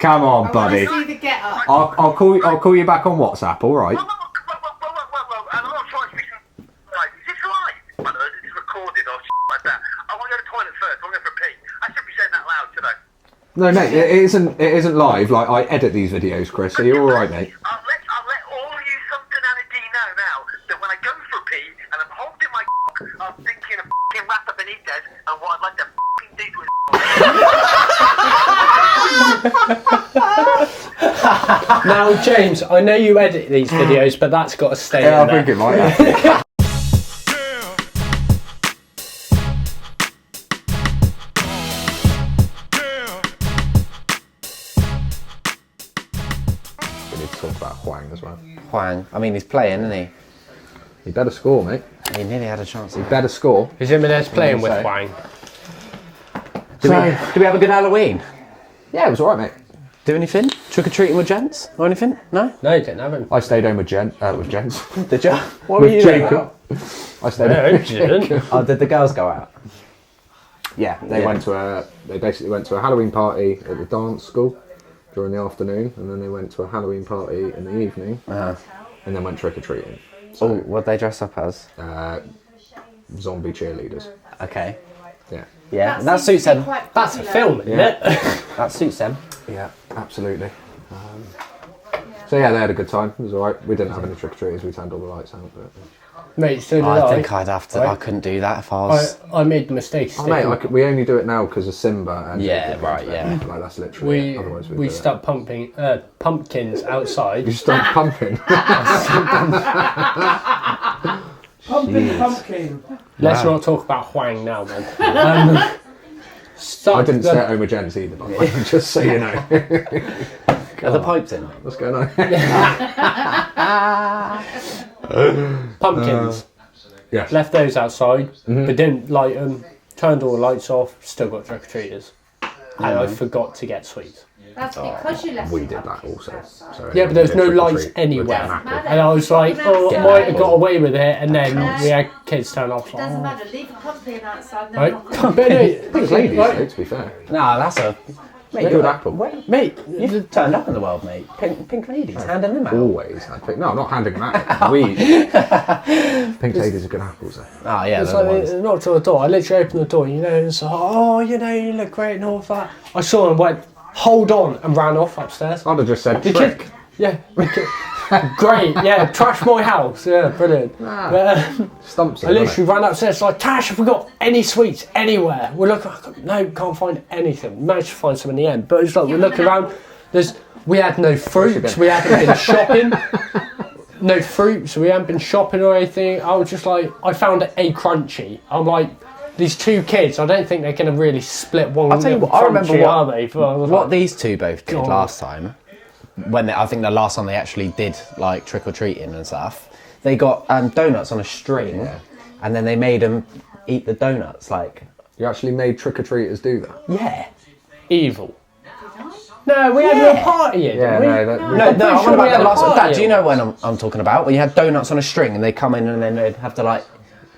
Come on, buddy. I'll call you back on WhatsApp, all right? Whoa, I'm not trying to be... Right, is this live? I know, this is recorded or shit like that. I want to go to the toilet first. I want to go for a pee. I shouldn't be saying that loud, should I? No, mate, it isn't live. Like, I edit these videos, Chris. Are you all right, mate? I'll let all you Sons of Nana Dee know now that when I go for a pee and I'm holding my I'm thinking of f***ing Rafa Benitez and what I'd like to f***ing do to his Now, James, I know you edit these videos, but that's got to stay in there. I think it might have. We need to talk about Hwang as well. Hwang. I mean, he's playing, isn't he? He better score, mate. He nearly had a chance. He better score. Is Jimenez playing with Hwang? Did we have a good Halloween? Yeah, it was alright, mate. Do anything? Trick-or-treating with gents? Or anything? No? No, you didn't have him. I stayed home with gents. Did you? What were you doing? Jacob. I stayed No, home you with didn't. Jacob. Oh, did the girls go out? Yeah, they basically went to a Halloween party at the dance school during the afternoon, and then they went to a Halloween party in the evening, and then went trick-or-treating. So, what'd they dress up as? Zombie cheerleaders. Okay. Yeah. Yeah, that suits them. That's a film, isn't it? That suits them. Yeah, absolutely. So yeah, they had a good time. It was alright. We didn't have any trick-or-treaters. We turned all the lights out. But Mate, so did I think I'd have to. I couldn't do that if I was. I made the mistake. oh, mate, we only do it now because of Simba. And Yeah, Jacob. right, yeah. Like that's literally. It. Otherwise, we stuck pumpkins outside. You start pumping. Pumpkin. Let's not talk about Hwang now, man. I didn't stay at home with gents either, by the way, just so you know. Are the pipes in? What's going on? Pumpkins. Yes. Left those outside, but didn't light them. Turned all the lights off. Still got trick-or-treaters. And I forgot to get sweets. That's because you left We the did that pumpkins also. outside. So Yeah, but there's no trick-or-treat lights with anywhere. an apple. And I was like, oh, I might have got away with it. And then we had kids turn off. It doesn't matter, leave a pumpkin outside, no Right? one will But anyway, Pink ladies, though, to be fair. Nah, that's a. Mate, Good apple. mate, You've turned up in the world, mate. Pink ladies, handing them out. Always had pink. No, I'm not handing them out. Pink ladies are good apples, though. Oh yeah, it's they're like the ones. they knocked on the door. I literally opened the door, you know, and it's like, oh, you know, you look great and all that. I saw him, went, hold on, and ran off upstairs. I'd have just said Did trick. you? Yeah. Great, yeah, trash my house, yeah, brilliant. But, Stumps I literally ran upstairs like, Tash, have we got any sweets anywhere? We're looking, no, can't find anything. Managed to find some in the end, but it's like, we're looking around, we had no fruits, we hadn't been shopping. No fruits, we hadn't been shopping or anything. I was just like, I found a crunchy. I'm like, these two kids, I don't think they're going to really split one. I'll tell you what, I remember crunchy, what- are they? But I was What like, these two both did God. last time, I think the last time they actually did like trick or treating and stuff, they got donuts on a string, and then they made them eat the donuts. Like, You actually made trick-or-treaters do that? yeah, evil. No, we had a little party here, Yeah, didn't we? no, no, I'm no. pretty I'm sure on we about had the a last one. party Dad, do you at know when I'm talking about? When you had donuts on a string and they come in and then they'd have to like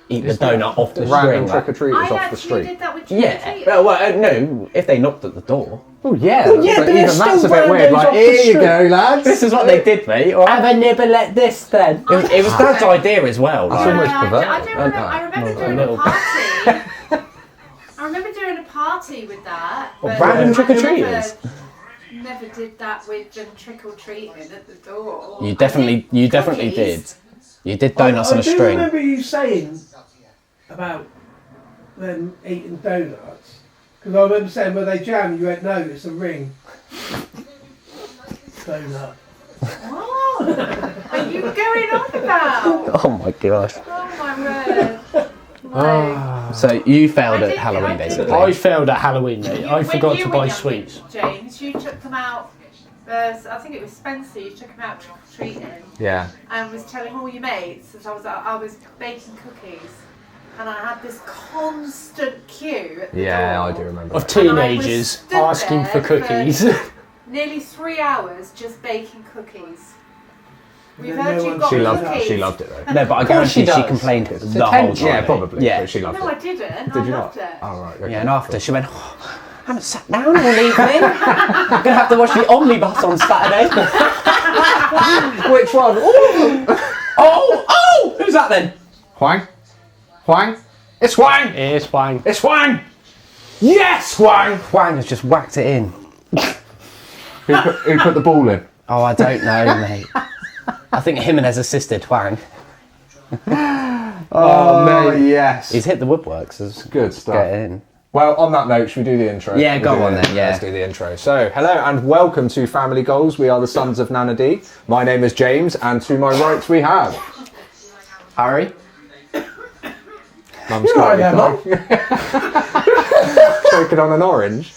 eat the donut off the Random string. Like, trick-or-treaters I off the actually street. did that with yeah, trick-or-treaters. well, no, if they knocked at the door. Oh yeah, Well, yeah, but but even it's that's a still bit weird. randos Like, off the here you street. go, lads. This is what they did, mate. All Have right? a nibble like this then. It was Dad's idea as well. That's Like, almost I perverted. remember doing a little. party. I remember doing a party with that. But random I trick-or-treaters? Never did that with them trick-or-treating at the door. you definitely did. Cookies. You did donuts on a I do string. remember you saying about them eating donuts. Because I remember saying, were they jam? You went, no, it's a ring. Donut. What are you going on about? Oh my gosh. Oh my word. No. So you failed I at did- Halloween, I did. basically. I failed at Halloween, mate. I When forgot you to were buy younger, sweets. James, you took them out. I think it was Spencer. You took them out trick or treating Yeah. and was telling all your mates that I was baking cookies, and I had this constant queue at the Yeah, door I do remember. Of that. teenagers stood asking for there cookies. Nearly 3 hours just baking cookies. We've then heard no you one- got She cookies. loved it though. No, but I Of course she guarantee she does. complained It's the whole attention. time. Yeah, probably. Yeah. But she loved No, it. I didn't. Did I you loved not? it. Oh right. Okay. Yeah, and after she went, oh, haven't sat down all evening. I'm going to have to watch the omnibus on Saturday. Which one? Oh! Who's that then? Huang? It's Huang! It's Wang. It's Huang! Yes, Huang! Huang has just whacked it in. Who put the ball in? Oh, I don't know, mate. I think Jimenez assisted Huang. Oh, mate, yes. He's hit the woodworks. It's Good stuff. Get in. Well, on that note, should we do the intro? Yeah, go on then, yeah. Let's do the intro. So, hello and welcome to Family Goals. We are the Sons of Nana Dee. My name is James, and to my right we have... Harry? Mum's got choking on an orange.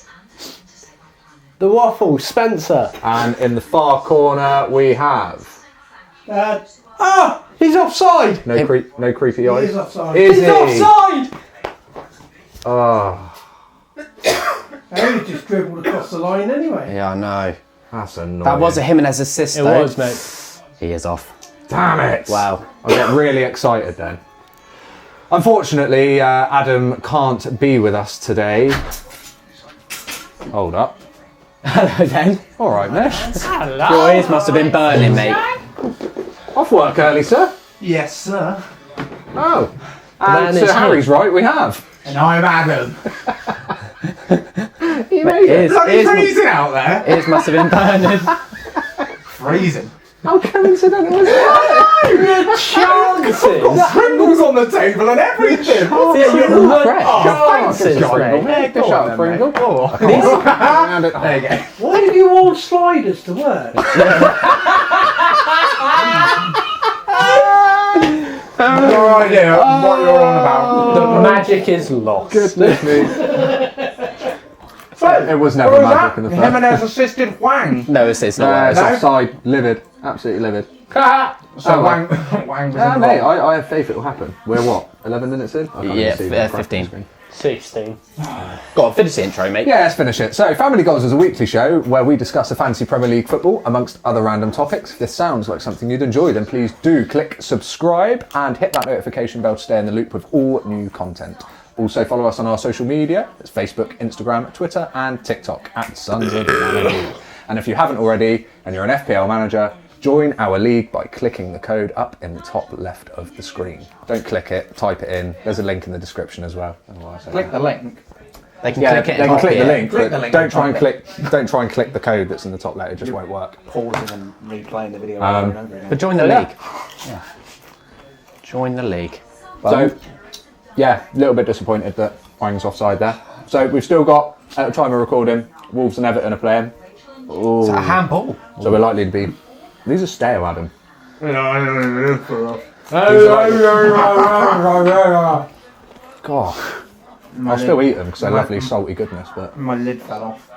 The Waffle, Spencer. And in the far corner we have... He's offside. No creepy eyes. He is offside. Is He's he? offside. Oh, Harry just dribbled across the line anyway. Yeah, I know. that's annoying. That was a Jimenez assist, It though. was, mate. He is off. Damn it! Wow. I get really excited then. Unfortunately, Adam can't be with us today. Hold up. Hello, then. All right, Mish. Hello. Your ears must have been burning, mate. Off work early, sir. Yes, sir. Oh. Man And is to Harry's right, we have. And I'm Adam. You made it. Bloody freezing out there. Ears must have been burning. Freezing. How coincidental is that? The chances. Pringles on the table and everything. Chances, mate. Dish out a Pringle. There you go. Why do you all sliders to work? No idea what you're on about. The magic is lost. Goodness me. It was never magic in the first. Jimenez assisted Huang. No, it's not. It's offside. Livid. Absolutely livid. So Wang was Yeah, involved. mate, I have faith it will happen. We're what, 11 minutes in? I can't Yeah, even see the 15. screen. 16. Go on, finish the intro, mate. Yeah, let's finish it. So, Family Goals is a weekly show where we discuss the fantasy Premier League football amongst other random topics. If this sounds like something you'd enjoy, then please do click subscribe and hit that notification bell to stay in the loop with all new content. Also follow us on our social media. It's Facebook, Instagram, Twitter and TikTok at Sons of Nana Dee. And if you haven't already and you're an FPL manager, join our league by clicking the code up in the top left of the screen. Don't click it, type it in. There's a link in the description as well. Click the link. They can Yeah, click it they and can click copy the it. link, Click but the link don't and try and type click the code that's in the top left. It just won't work. Pausing and replaying the video over and over again. But join the league. Yeah. Join the league. So, yeah, a little bit disappointed that Wang's offside there. So we've still got, at the time of recording, Wolves and Everton are playing. It's a handball. So we're likely to be... These are stale, Adam. God. I'll still eat them because they're lovely salty goodness, but My lid fell off.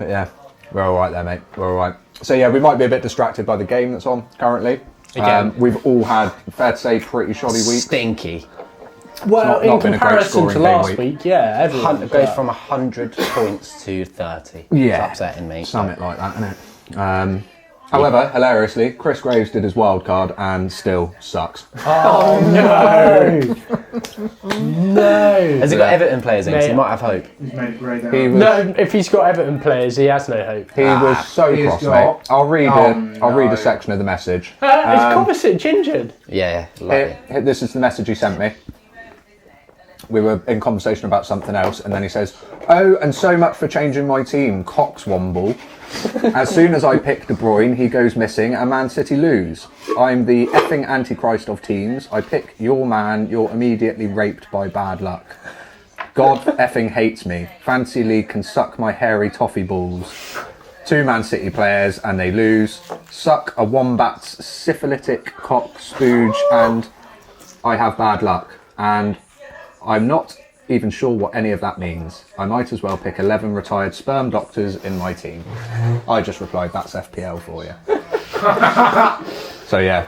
yeah, we're alright there, mate. We're alright. So yeah, we might be a bit distracted by the game that's on currently. Again. We've all had, fair to say, pretty shoddy weeks. Stinky. Well, not in been a great comparison scoring to game last week. week, yeah, everyone. It goes from 100 points to 30. Yeah. It's upsetting me. Something like that, isn't it? However, hilariously, Chris Graves did his wild card and still sucks. Oh no! No! Has he got Everton players in? 'Cause he Mate. might have hope. He's made it grey down. He was, No, if he's got Everton players, he has no hope. he was so he's cross, got- mate. I'll read Oh, I'll read no. a section of the message. Is Kovacic injured? Yeah, like it. This is the message he sent me. We were in conversation about something else, and then he says, "Oh, and so much for changing my team, Coxwomble. As soon as I pick De Bruyne, he goes missing, and Man City lose. I'm the effing antichrist of teams. I pick your man, you're immediately raped by bad luck. God effing hates me. Fantasy League can suck my hairy toffee balls. 2 Man City players, and they lose. Suck a wombat's syphilitic cock spooge, and I have bad luck. And I'm not even sure what any of that means. I might as well pick 11 retired sperm doctors in my team." I just replied, "That's FPL for you." So yeah,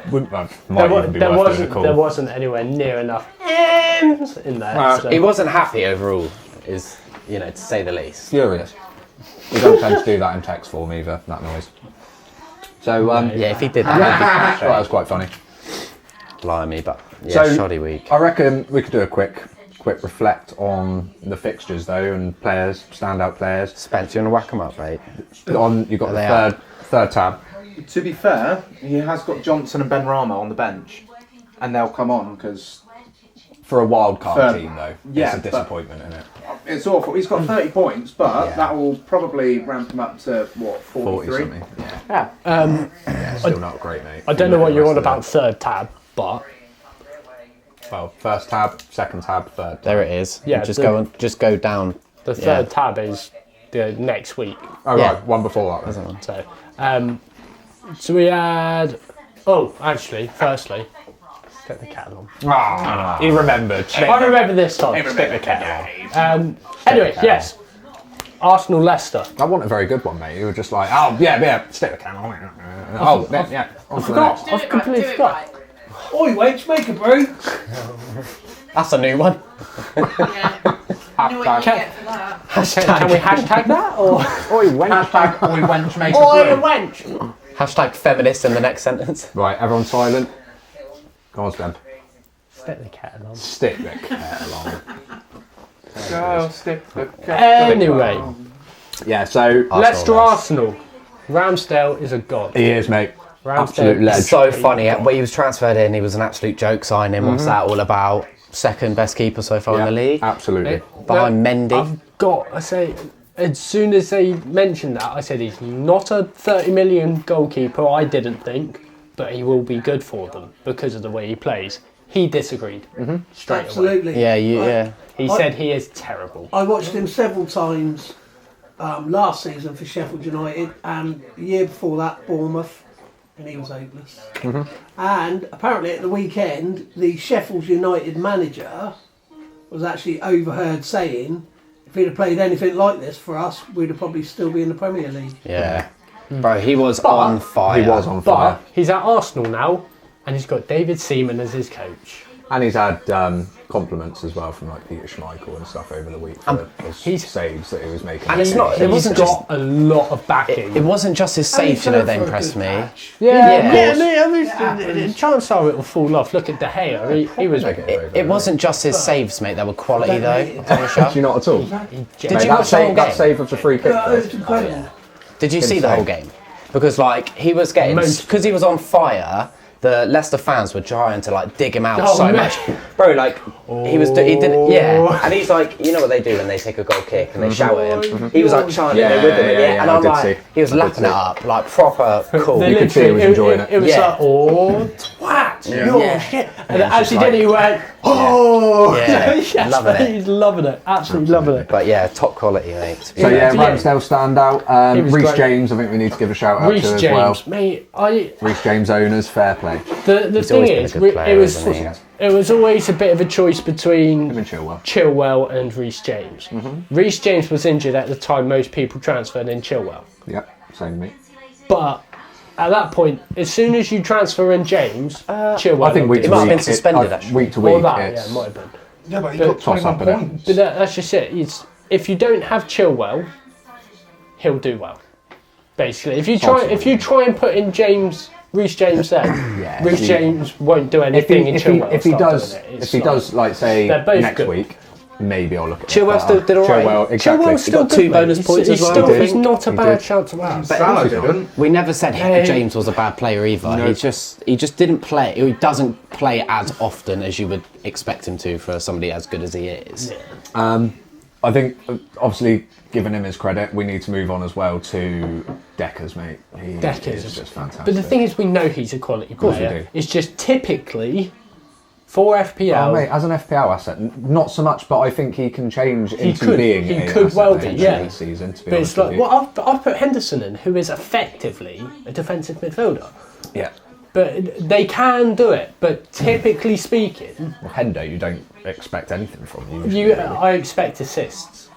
might even be worth doing a call. There wasn't anywhere near enough M's in there. So. He wasn't happy overall, is, to say the least. Furious. We don't tend to do that in text form either, that noise. So Yeah, if he did that, that was quite funny. blimey, but yeah, So- shoddy week. I reckon we could do a quick quick reflect on the fixtures though and players, standout players. Spence, you want to whack them up, mate? You've got There the third tab. To be fair, he has got Johnson and Ben Rama on the bench, and they'll come on because For a wild card For- team though, yeah, it's a but- disappointment, isn't it? it's awful. He's got 30 points, but Yeah. that will probably ramp him up to what 40 43. something. Yeah. Yeah, still not great, mate. I don't know what you're on Rest of about it. third tab, but Well, first tab, second tab, third tab. There it is. Yeah, just the- go down. the third tab is the next week. Oh, Yeah. right, one before that. Then. So we had. Oh, actually, firstly, stick the kettle on. He remembered. I remember this time. Stick the kettle on. Anyway, yes, Arsenal Leicester. That wasn't a very good one, mate. You were just like, oh, yeah, stick the can on. Oh, yeah. On to the next. I've completely forgot. Oi, wench, make a brew. That's a new one. Yeah. You know what you get for that. Can we hashtag that or? Oi, wench. Hashtag oi, wench, make Oi, a brew. wench! Hashtag feminist in the next sentence. Right, everyone silent. Go on, Stem. Stick the kettle on. Stick the kettle on. Go stick the Anyway, Yeah, so Leicester Arsenal. Ramsdale is a god. he is, mate. Ramsdale Absolute is ledge. So funny. When he was transferred in, he was an absolute joke signing. What's that all about? Second best keeper so far in the league. Absolutely. Behind Mendy. I've got to say, as soon as they mentioned that, I said he's not a 30 million goalkeeper, I didn't think, but he will be good for them because of the way he plays. He disagreed straight away. Absolutely. Yeah. He said he is terrible. I watched him several times last season for Sheffield United and the year before that, Bournemouth, and he was hopeless. And apparently at the weekend, the Sheffield United manager was actually overheard saying, if he'd have played anything like this for us, we'd have probably still be in the Premier League. Yeah. Bro, he was on fire. He was on fire. But he's at Arsenal now, and he's got David Seaman as his coach. And he's had compliments as well from like Peter Schmeichel and stuff over the week for his saves that he was making. And it's not. It He's wasn't got just. a lot of backing. It wasn't just his saves, you know, that impressed me. Chances are it will fall off. Look at De Gea. He was. It wasn't just his saves, mate. That were quality though. I promise you. Do you not at all? Did Mate, you that watch the whole save, that game? save of the free kick. It though. was incredible. Did you see the whole game? Because like he was getting, because he was on fire. The Leicester fans were trying to like dig him out Oh, so man. much, bro. Like he did, yeah. And he's like, you know what they do when they take a goal kick and they shout at him. He was like chanting it with him, yeah, and I I'm did like, see. he was I did lapping see. it up, like proper cool. You could see he was enjoying it. It was Yeah. like, oh, twat, you're Yeah. shit. And actually, then he went, oh, Yeah. yes, Loving it. he's loving it, absolutely loving it. But yeah, top quality, mate. So yeah, Yeah. Ramsdale stand out. He was Reece great. James, I think we need to give a shout out to Reece as James, well. mate, Reece James owners, fair play. the thing always been a is, good player, it was hasn't he? it was always a bit of a choice Him between and Chilwell. Chilwell and Reece James. Reece James was injured at the time most people transferred in Chilwell. Yep, same me. But at that point, as soon as you transfer in James, Chilwell. I think week looked to might have week, been suspended, actually. week to Or week, that, yeah, it's it might have been. Yeah, but he But- got Toss up, 21 innit? points. But that's just it. It's, if you don't have Chilwell, he'll do well. Basically, if you try and put in Reece James there, Reece James won't do anything in Chilwell. if he start does, doing it. It's if he like- does, like say They're both next good. week, maybe I'll look at Chilwell it. still did all right. Chilwell, exactly. Chilwell's still got two good, mate. bonus points he's as well. Still, He did. he's not a He bad did. shout to have. Salah didn't. We never said Hey. James was a bad player either. No. He just didn't play. He doesn't play as often as you would expect him to for somebody as good as he is. I think, obviously, giving him his credit, we need to move on as well to Deckers, mate. He Deckers. is just fantastic. But the thing is, we know he's a quality course we player. do. It's just typically for FPL. Oh, mate, as an FPL asset, not so much, but I think he can change into could. being He an could asset well be, potentially yeah. this season, to be But honest it's like, with you. well, I've put Henderson in, who is effectively a defensive midfielder. Yeah. But they can do it. But typically speaking, Well, Hendo, you don't expect anything from you. I expect assists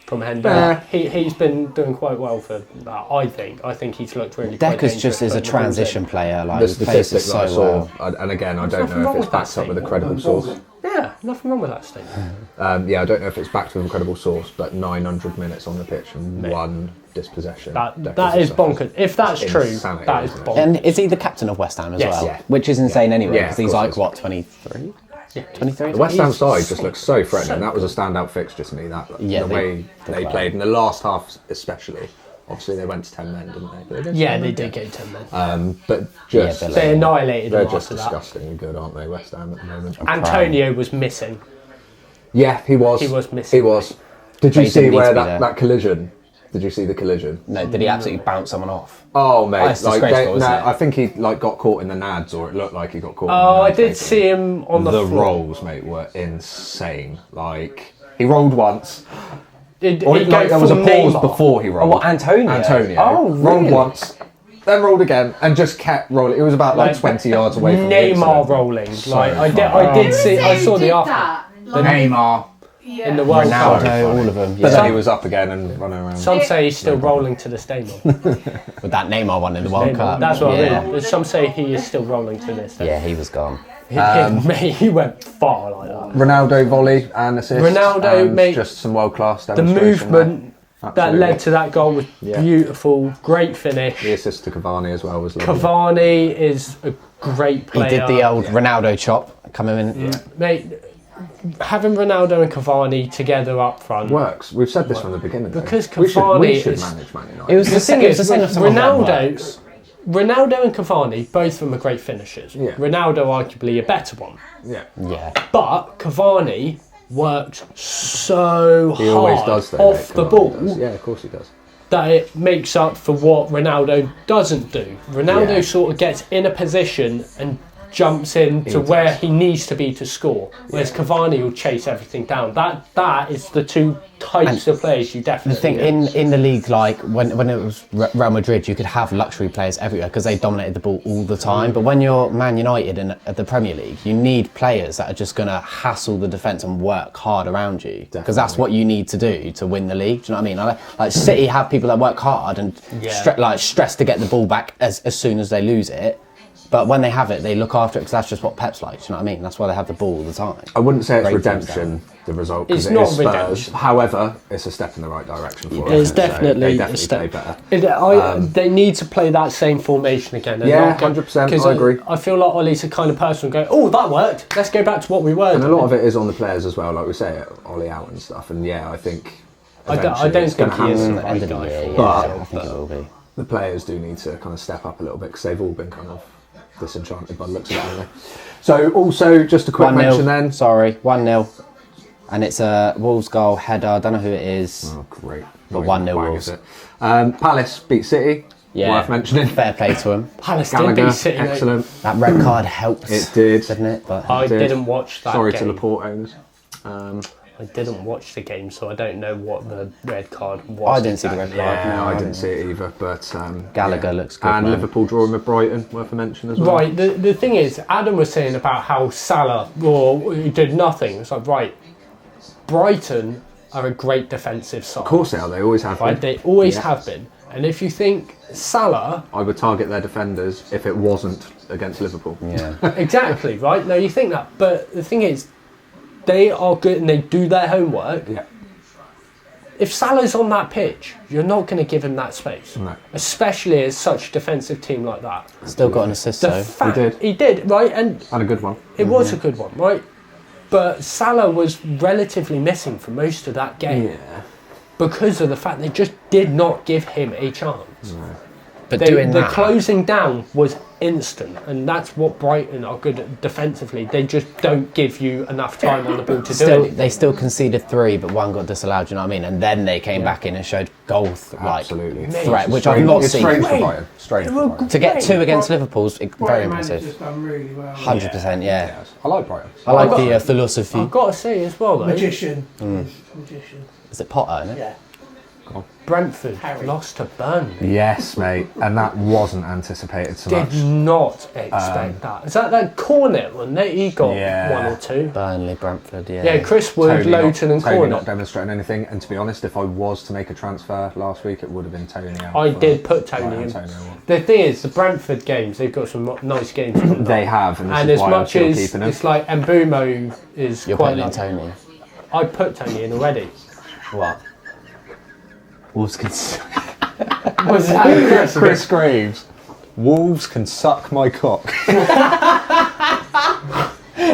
from Hendo. He's been doing quite well for that, I think. I think he's looked really quite Deckers just dangerous is a putting the balls transition in. player. Like The he plays statistic that I so saw, well. and again, I There's don't nothing know wrong if it's with that backed up with a statement. credible source. Yeah, nothing wrong with that statement. Yeah, I don't know if it's backed with a credible source, but 900 minutes on the pitch and one dispossession. That is bonkers. If that's true, insanity, that is isn't it? bonkers. And is he the captain of West Ham as Yes. well? Yeah. Which is insane anyway, Yeah, because of he's course like, it is. what, 23? 23. The West Ham He's side just solid. looks so threatening. So That was a standout fixture to me. Yeah, The way they were. played in the last half, especially. Obviously, they went to 10 men, didn't they? But Yeah, they did go 10 men. But just but They annihilated they're them just after that. disgustingly good, aren't they? West Ham at the moment. Antonio was missing. Yeah, he was. He was missing. He was. Did you he see didn't need where to be there. that collision? Did you see the collision? No, did he absolutely bounce someone off? Oh mate, That's disgraceful, isn't it? I think he got caught in the nads, or it looked like he got caught. Oh, in I the nads, did see him on the The floor. rolls, mate, were insane. Like he rolled once. Did Or he like, go there was a full pause Neymar? before he rolled. what, Antonio? Oh, rolled really? once, then rolled again, and just kept rolling. It was about like 20 yards away from the Neymar incident. rolling. So Like I funny. did see. I saw the after That, Neymar. yeah. in the World Cup. Ronaldo, all of them. But then Yeah. he was up again and running around. Some say he's still rolling to this day, though. With that Neymar one in the World Cup. That's what yeah. I mean. Some say he is still rolling to this day. Yeah, he was gone. Mate, he went far like that. Ronaldo volley and assist. Ronaldo, and mate, just some world class The demonstration. movement there. that Absolutely. led to that goal was Yeah. beautiful. Great finish. The assist to Cavani as well was lovely. Cavani is a great He player. did the old Ronaldo chop coming in. Mate, having Ronaldo and Cavani together up front. Works. We've said this from the beginning. though. Because we Cavani should is- manage Man United. It was The the thing same. It was is, the same with as someone that Ronaldo, works. Ronaldo and Cavani, both of them are great finishers. Yeah. Ronaldo arguably a better one. yeah. Yeah. But Cavani works so He always hard does though. off mate. the Cavani ball does. Yeah, of course he does. that it makes up for what Ronaldo doesn't do. Ronaldo Yeah. sort of gets in a position and jumps in to He where does. he needs to be to score, whereas Cavani will chase everything down. That is the two types of players you The definitely thing get. in the league, like when it was Real Madrid, you could have luxury players everywhere because they dominated the ball all the time. But when you're Man United in at the Premier League, you need players that are just going to hassle the defence and work hard around you because that's what you need to do to win the league. Do you know what I mean? Like City have people that work hard and stress to get the ball back as soon as they lose it. But when they have it, they look after it because that's just what Pep's like. Do you know what I mean? That's why they have the ball all the time. I wouldn't say it's Great teams redemption, the result, because It's it not is Spurs. redemption. However, it's a step in the right direction for them. It's So definitely they a definitely step. play better. They need to play that same formation again. They're Yeah, not go- 100%, 'cause I agree. I feel like Ollie's the kind of person who go, oh, that worked. Let's go back to what we were. And a doing." lot of it is on the players as well, like we say, Ollie out and stuff. And yeah, I think I don't eventually it's think gonna he is happen. the right guy for it. But I think it will be. the players do need to kind of step up a little bit because they've all been kind of disenchanted by the looks of it, haven't they? So also, just a quick 1-0. mention then. Sorry, 1-0. And it's a Wolves goal header. I don't know who it is. Oh, great. But Not 1-0 even bang, Wolves. is it? Palace beat City. Yeah. Worth mentioning. Fair play to him. Palace did Gallagher, beat City. mate. excellent. That red card helped. It did. Didn't it? But I Did. didn't watch that Sorry game. to Laporte owners. I didn't watch the game, so I don't know what the red card was. I didn't see the red card. Yeah, no, I didn't see it either. But Gallagher looks good, And man. Liverpool drawing with Brighton, worth a mention as well. Right, the thing is, Adam was saying about how Salah he did nothing. It's like, right, Brighton are a great defensive side. Of course they are. They always have Right, been. they always Yeah. have been. And if you think Salah, I would target their defenders if it wasn't against Liverpool. Yeah. exactly, right? No, you think that. But the thing is, they are good and they do their homework. Yeah. If Salah's on that pitch, you're not going to give him that space. No. Especially as such a defensive team like that. Still got an assist The though. fact did. he did, right? And And a good one. it was a good one, right? But Salah was relatively missing for most of that game because of the fact they just did not give him a chance. But The doing that, closing down was instant, and that's what Brighton are good at defensively. They just don't give you enough time on the ball to do still, anything. they still conceded 3, but 1 got disallowed. Do you know what I mean? And then they came back in and showed goal Absolutely. threat, which I've not It's seen. strange for Brighton. Strange for Brighton. To get 2 against Liverpool's very Brighton impressive. manager's done really well. 100%, yeah. I like Brighton. I like the philosophy. I've got to say as well, though, Magician. Mm. Magician. Is it Potter, isn't it? Yeah. Brentford Harry. lost to Burnley. Yes, mate. And that wasn't anticipated so much. Did not expect that. Is that Cornet one? He got Yeah. 1 or 2. Burnley, Brentford, yeah. Yeah, Chris Wood, Tony Lowton and Tony Cornet. not demonstrating anything. And to be honest, if I was to make a transfer last week, it would have been Tony out. I for did put Tony Brighton, in. Tony. The thing is, the Brentford games, they've got some nice games coming They up. have, and this And is as why I'm much still as keeping them. it's like Mbumo is You're quite putting in like, Tony. I put Tony in already. What? Wolves can. Was that Chris Graves. Wolves can suck my cock.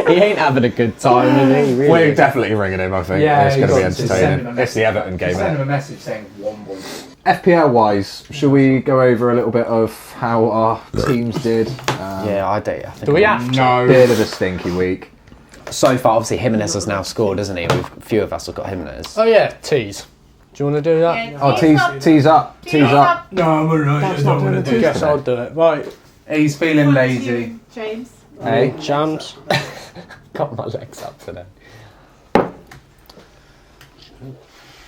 He ain't having a good time, is he? Really? We're definitely ringing him, I think. Yeah, It's going to be he's got to entertaining. It's the Everton game, Send isn't him it? a message saying Womble. FPL wise, shall we go over a little bit of how our teams did? Yeah, I do. I think Do we have to? No. Bit of a stinky week. So far, obviously, Jimenez has now scored, hasn't he? A few of us have got Jimenez. Oh yeah, tease. Do you want to do that? Yeah, Oh, tease up. No, I'm alright. I don't want to I do guess I'll do it. Right. He's feeling lazy. James. Hey, Jams. Got my legs up today.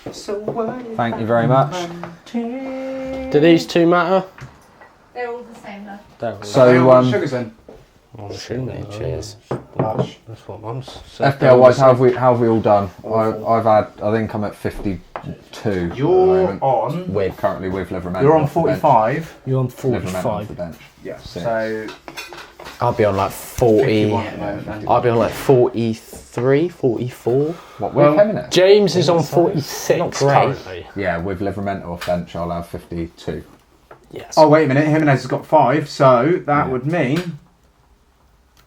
thank you very much. Do these two matter? They're all the same though. Don't. So, Sugar's in. I'm assuming. Cheers. Lush. That's what I'm. FPL wise, how have we all done? I think I'm at 52. You're on. Currently with Livermore. You're on 45. You're on Livermore off 45. the bench. Yes. Six. So I'll be on like 40. 51 at the moment, then. I'll be on like 43, 44. What, with Jimenez? James is on so. 46 Not great. currently. Yeah, with Livermore off bench, I'll have 52. Yes. Oh wait a minute, Jimenez has got 5, so that Yeah. would mean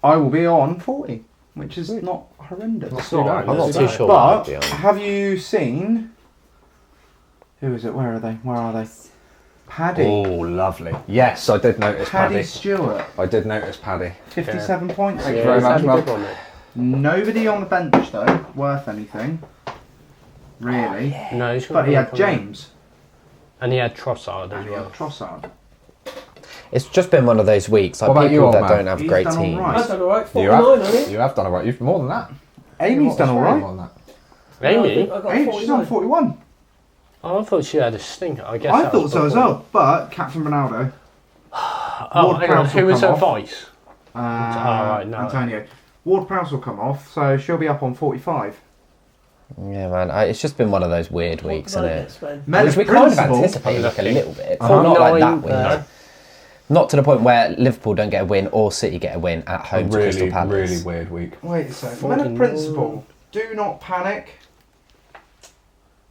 I will be on 40, which is not horrendous. not bad. I'm not That's too right. sure what I'll But be on. have you seen? Who is it? Where are they? Where are they? Paddy. Oh, lovely. Yes, I did notice Paddy Paddy. Stewart, I did notice Paddy. 57 points. Thank you very much, Mel. Nobody on the bench though, worth anything. Really. No, he's got But he had one. James And he had Trossard as and he well. had Trossard. It's just been one of those weeks. Like What about people you, that old man? don't have He's great done all teams. right. I've done alright. You 49, have, haven't you have done alright. You've more than that. Amy's done all More right. than that. Amy? I got Amy, she's on 49. 41. Oh, I thought she had a stinker. I guess I that thought was so as before. well, but Captain Ronaldo. Oh, Ward hang on. Prowse will Who was come her off. vice? right, no. Antonio. Ward Prowse will come off, so she'll be up on 45. Yeah, man. It's just been one of those weird weeks, isn't it? Mel's Which we kind of principal. anticipated like a little bit. Uh-huh. Not like that 49 win. there. Not to the point where Liverpool don't get a win or City get a win at home to Crystal Really, Palace. really weird week. Wait a second. 49. Mel's principal. Do not panic.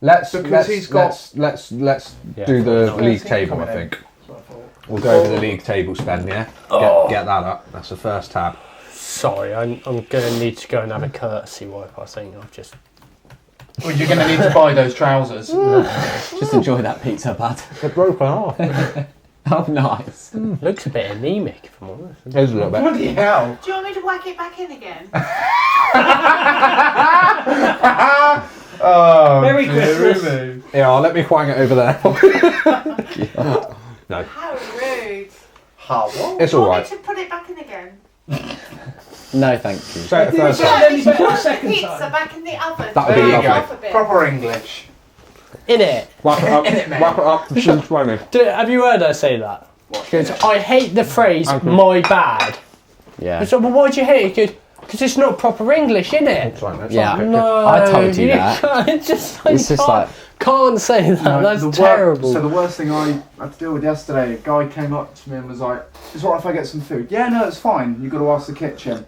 Let's Because he's got- let's Yeah, do the 49. league table. I think we'll go over the league table spend. Yeah, get that up. That's the first tab. Sorry, I'm going to need to go and have a courtesy wipe. I think I've just. Well, you're going to need to buy those trousers. Just enjoy that pizza, bud. They're broken off. Oh, nice. Looks a bit anemic, if I'm honest. It is a little bit. Bloody hell. Do you want me to whack it back in again? Oh, Merry dearie Christmas. me. Yeah, let me quang it over there. No, How rude. How? it's Do you all want me right. to put it back in again? No, thank you. So the first Yeah, tab. then you better Put the second pizza time. back in the oven. That would There be you lovely. go. Off a bit. Proper English. In it. Wrap it up. Wrap it up. Shouldn't sway me. Have you heard her say that? Because I hate the phrase "my bad." Yeah. It's like, well, why do you hate it? Because it's not proper English, innit? Sorry, mate. Yeah. No, I told you that. can't- It's just like, It's just like- can't say that. No, That's the terrible. So the worst thing I had to deal with yesterday, a guy came up to me and was like, "Is it alright if I get some food?" "Yeah, no, it's fine. You've got to ask the kitchen."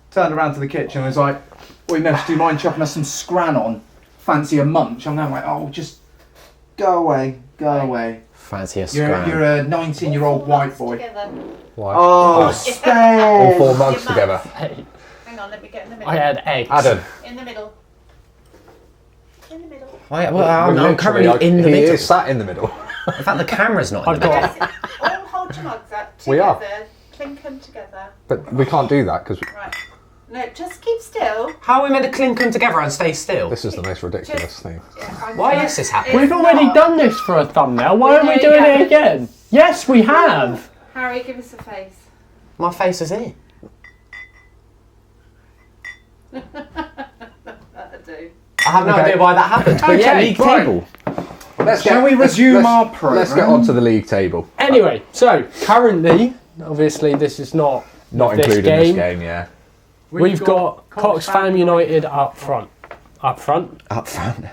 Turned around to the kitchen and was like, "Wait, no, do you mind chucking us some scran on? Fancy a munch?" I'm now like, "Oh, just go away, go away. Fancy a You're scram. a 19-year-old white boy." Together. Why? Oh, All stay. 4 mugs together. Hey, Hang on, let me get in the middle. I had eggs. Adam. In the middle. In the middle. I'm currently in the He middle. is sat in the middle. In fact, the camera's not in I've the middle. got. All hold your mugs up together. We are. Clink them together. But we can't do that because Right. No, just keep still. How are we meant to clink them together and stay still? this is the most ridiculous thing. Yeah, Why is this happening? We've already done this for a thumbnail. Why aren't we There you doing go. it again? Yes, we have. Harry, give us a face. My face is here. That'll do. I have no Okay. idea why that happened. But yeah, Okay, league right. table. Shall we resume our programme? Let's get on to the league table. Anyway, so currently, obviously, this is not Not this including game. this game, yeah. We've got Cox Fam United up front. Up front? Up front.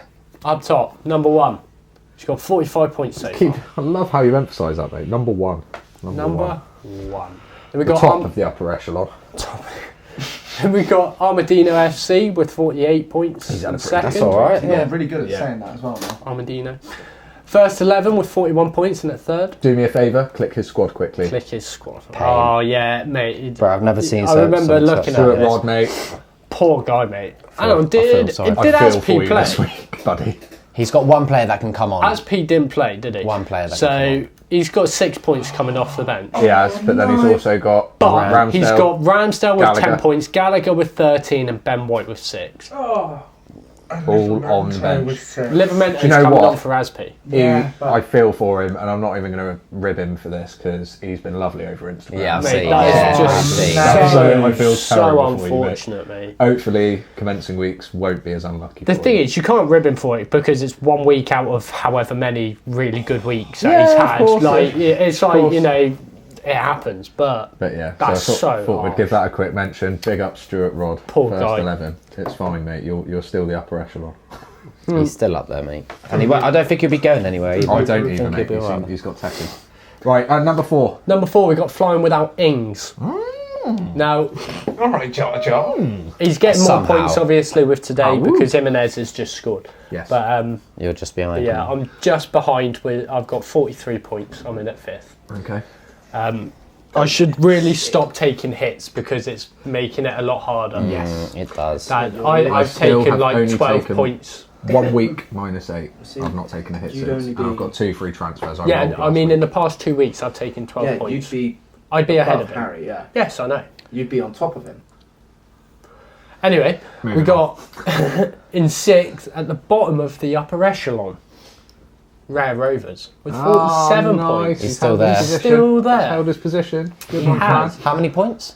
Up top. Number 1. She's got 45 points so far. I love how you emphasise that, mate. Number 1. Number 1. Then we The got top of the upper echelon. then we got Armadillo FC with 48 points. He's had a in pretty- second. That's all right. Yeah, Yeah. really good at Yeah. saying that as well, man. Armadillo. First 11 with 41 points and at third. Do me a favour, click his squad quickly. Click his squad. Oh, yeah, mate. Bro, I've never seen I remember looking at Stuart this. Rod, mate. Poor guy, mate. Hang on, I feel did sorry. did I feel for Asp you play? this week, buddy. He's got one player that can come on. Asp didn't play, did he? One player that So can come he's got 6 points coming off the bench. Yes, but then he's also got But Ramsdale. he's got Ramsdale with Gallagher. 10 points, Gallagher with 13, and Ben White with 6. Oh, all on the bench. Livermento's you know coming what? on for Asp. Yeah, but- I feel for him, and I'm not even going to rib him for this because he's been lovely over Instagram. Yeah, I've Mate, seen. that is Yeah, just I've seen. So I feel so terrible for you, mate. unfortunate, mate. Hopefully, commencing weeks won't be as unlucky. The for thing him. is, you can't rib him for it because it's 1 week out of however many really good weeks that he's Yeah, of had. course. Like, it's like, course. you know, it happens, but But yeah, That's so I so thought we'd harsh. give that a quick mention. Big up Stuart Rod. Poor First guy. 11. It's fine, mate. You're still the upper echelon. He's still up there, mate. And I don't think he'll be going anywhere either. I don't think even, he'll mate. be alright. He's got tackles. Right, number 4. number 4, we got Flying Without Ings. Now, All right, Jar Jar. he's getting more Somehow. points, obviously, with today because Jimenez has just scored. Yes. But, You're just behind yeah, him. I'm just behind with, I've got 43 points. I'm in at 5th. Okay. I should really stop taking hits because it's making it a lot harder. Yes, it does. I've still taken have like only 12 taken- points. 1 week -8. I've not taken a hit You'd since. only And I've be- got 2 free transfers. Yeah, rolled I last mean, week. in the past 2 weeks, I've taken 12 Yeah, points. you'd be I'd be ahead of above him. Harry, yeah. Yes, I know. You'd be on top of him. Anyway, we Moving got in 6th at the bottom of the upper echelon, Rare Rovers with 47 points. He's still there. Still there. Held his position. Good He one, has. Fran. How many points?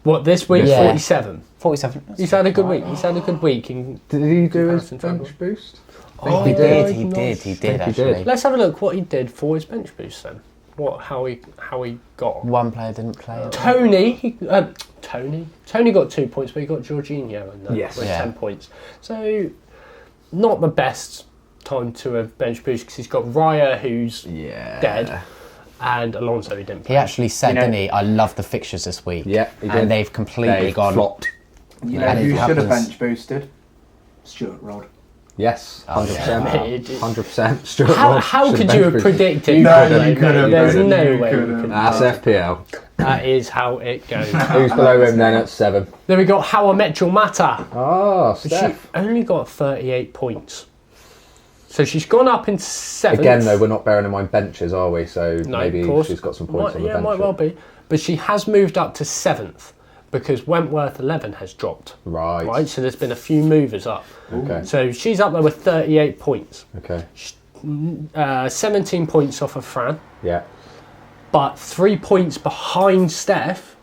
What, this week? Yeah. 47. 47. He's had a good week. He's had a good week. Did he do his Comparison table. bench boost? Oh, He did think he actually. did. Let's have a look what he did for his bench boost then. How he got. One player didn't play it. Tony got 2 points, but he got Jorginho in there Yes. with Yeah. 10 points. So, not the best time to have bench boost because he's got Raya, who's Yeah. dead, and Alonso, who didn't play. He actually said, You know- didn't he? I love the fixtures this week. Yeah, he did. And they've completely They've gone. flopped. You know And who it should have happens. bench boosted? Stuart Rod. Yes, 100%. Mate, 100%. Stuart How, Rod how should could bench you have boost. predicted No, that? you mate? couldn't, There's mate. no You way you couldn't. could. That's FPL. That is how it goes. Who's below him then at 7? Then we got How I Met Your Matter. Oh, She Steph. only got 38 points. So she's gone up in 7th. Again, though, we're not bearing in mind benches, are we? So No, maybe of course. she's got some points on the Yeah, bench. might well be. But she has moved up to 7th because Wentworth 11 has dropped. Right. Right, so there's been a few movers up. Okay. So she's up there with 38 points. Okay. 17 points off of Fran. Yeah. But 3 points behind Steph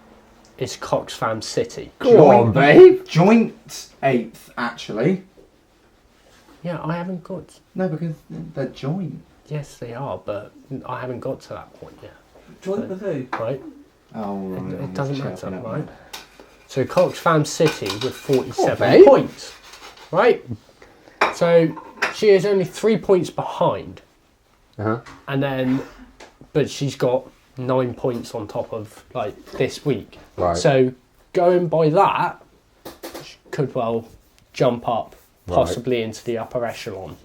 is Cox Fam City. Go on, babe. Joint 8th, actually. Yeah, I haven't got... No, because they're joint. Yes, they are, but I haven't got to that point yet. joint with who? Right? Oh, right. It doesn't matter, Shelving it, right? So Cox Fam City with 47 babe. points, right? So she is only 3 points behind, Uh-huh. and then, but she's got 9 points on top of like this week. Right. So going by that, she could well jump up, possibly into the upper echelon.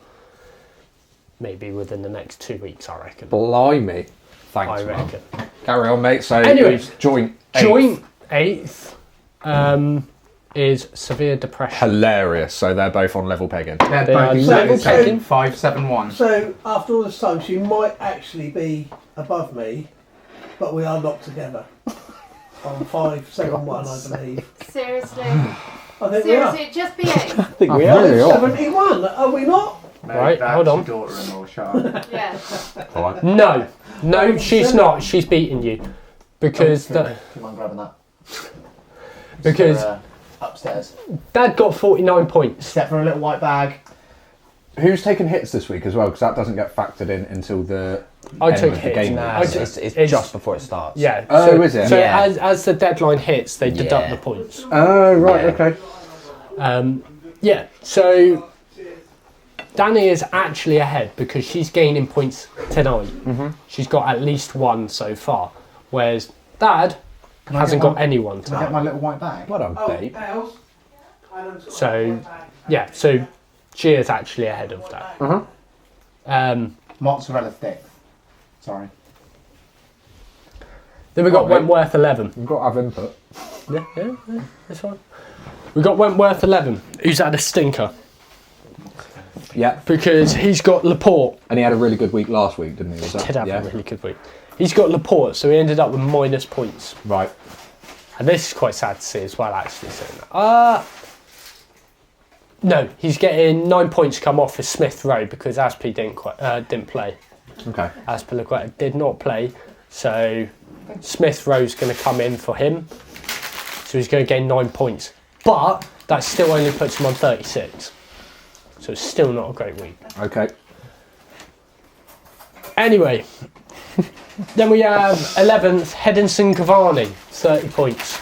Maybe within the next 2 weeks, I reckon. Blimey. Thanks, I man. reckon. Carry on, mate. So, Anyways, who's joint 8th? Joint 8th is severe depression. Hilarious. So they're both on level pegging. They're They are both level second, pegging. 5-7-1. So after all this time, she might actually be above me, but we are locked together on 5-7-1, I believe. Seriously. I think we are. Seriously, just be 8. I think we really are. 71, are we not? Mate, Right, that's hold on. your daughter-in-law, shut up. Yeah. All right. No, she's not. She's beaten you because Do you mind grabbing that? because Upstairs. Dad got 49 points. Step for a little white bag. Who's taken hits this week as well? Because that doesn't get factored in until the I end took of the hits. game. I took- It's it's- just before it starts. Yeah. Oh, so, is it? So Yeah. as the deadline hits, they deduct Yeah. the points. Oh, right. Yeah. Okay. Yeah. So Danny is actually ahead because she's gaining points tonight. She's got at least 1 so far, whereas Dad hasn't got anyone Can I get tonight. my little white bag? Well done, Oh, babe. Els. Adam's got So one bag. yeah. So she is actually ahead of that. Mozzarella thick. Sorry. Then we got Okay. Wentworth 11. You've got to have input. Yeah, that's fine. We got Wentworth 11, who's had a stinker Yeah. because he's got Laporte. And he had a really good week last week, didn't he? Was that? Did have yeah. a really good week. He's got Laporte, so he ended up with minus points. Right. And this is quite sad to see as well, actually. Saying that. No, he's getting 9 points come off for Smith Rowe because Aspi didn't play. Okay. Aspilicueta did not play, so Smith Rowe's going to come in for him. So he's going to gain 9 points. But that still only puts him on 36. So it's still not a great week. Okay. Anyway, then we have 11th, Hedinson Cavani, 30 points.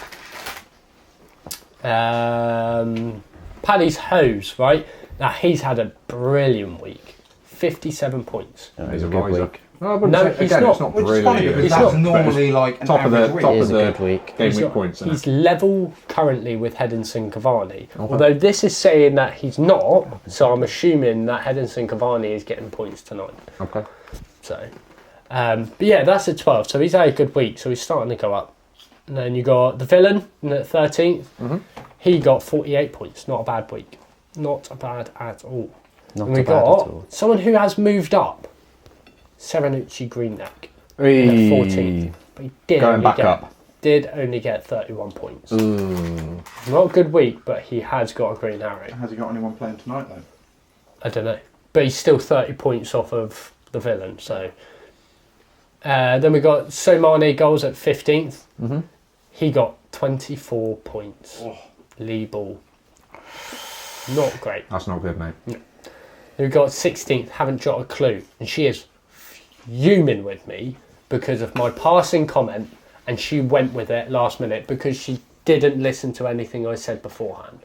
Paddy's Hose, right? Now he's had a brilliant week. 57 points. He's a good riser. week. No, I wouldn't No, say, he's again, not. it's not Which is really funny good. because It's that's not, normally like an top of the average week. top It of is a the good week. game He's week got- points. Isn't he's it? level currently with Hedinson Cavani. Although this is saying that he's not, so I'm assuming that Hedinson Cavani is getting points tonight. Okay. So, but yeah, that's at 12. So he's had a good week. So he's starting to go up. And then you got the villain at 13th. He got 48 points. Not a bad week. Not bad at all. Not And we bad at got all. someone who has moved up. Serenucci Greenneck. Hey. 14th. But he did Going only back get, up. Did only get 31 points. Not a good week, but he has got a green arrow. Has he got anyone playing tonight though? I don't know. But he's still 30 points off of the villain, so. Then we got Somane goals at 15th. He got 24 points. Lee Ball. Not great. That's not good, mate. Then we got 16th, haven't got a clue. And she is fuming with me because of my passing comment, and she went with it last minute because she didn't listen to anything I said beforehand.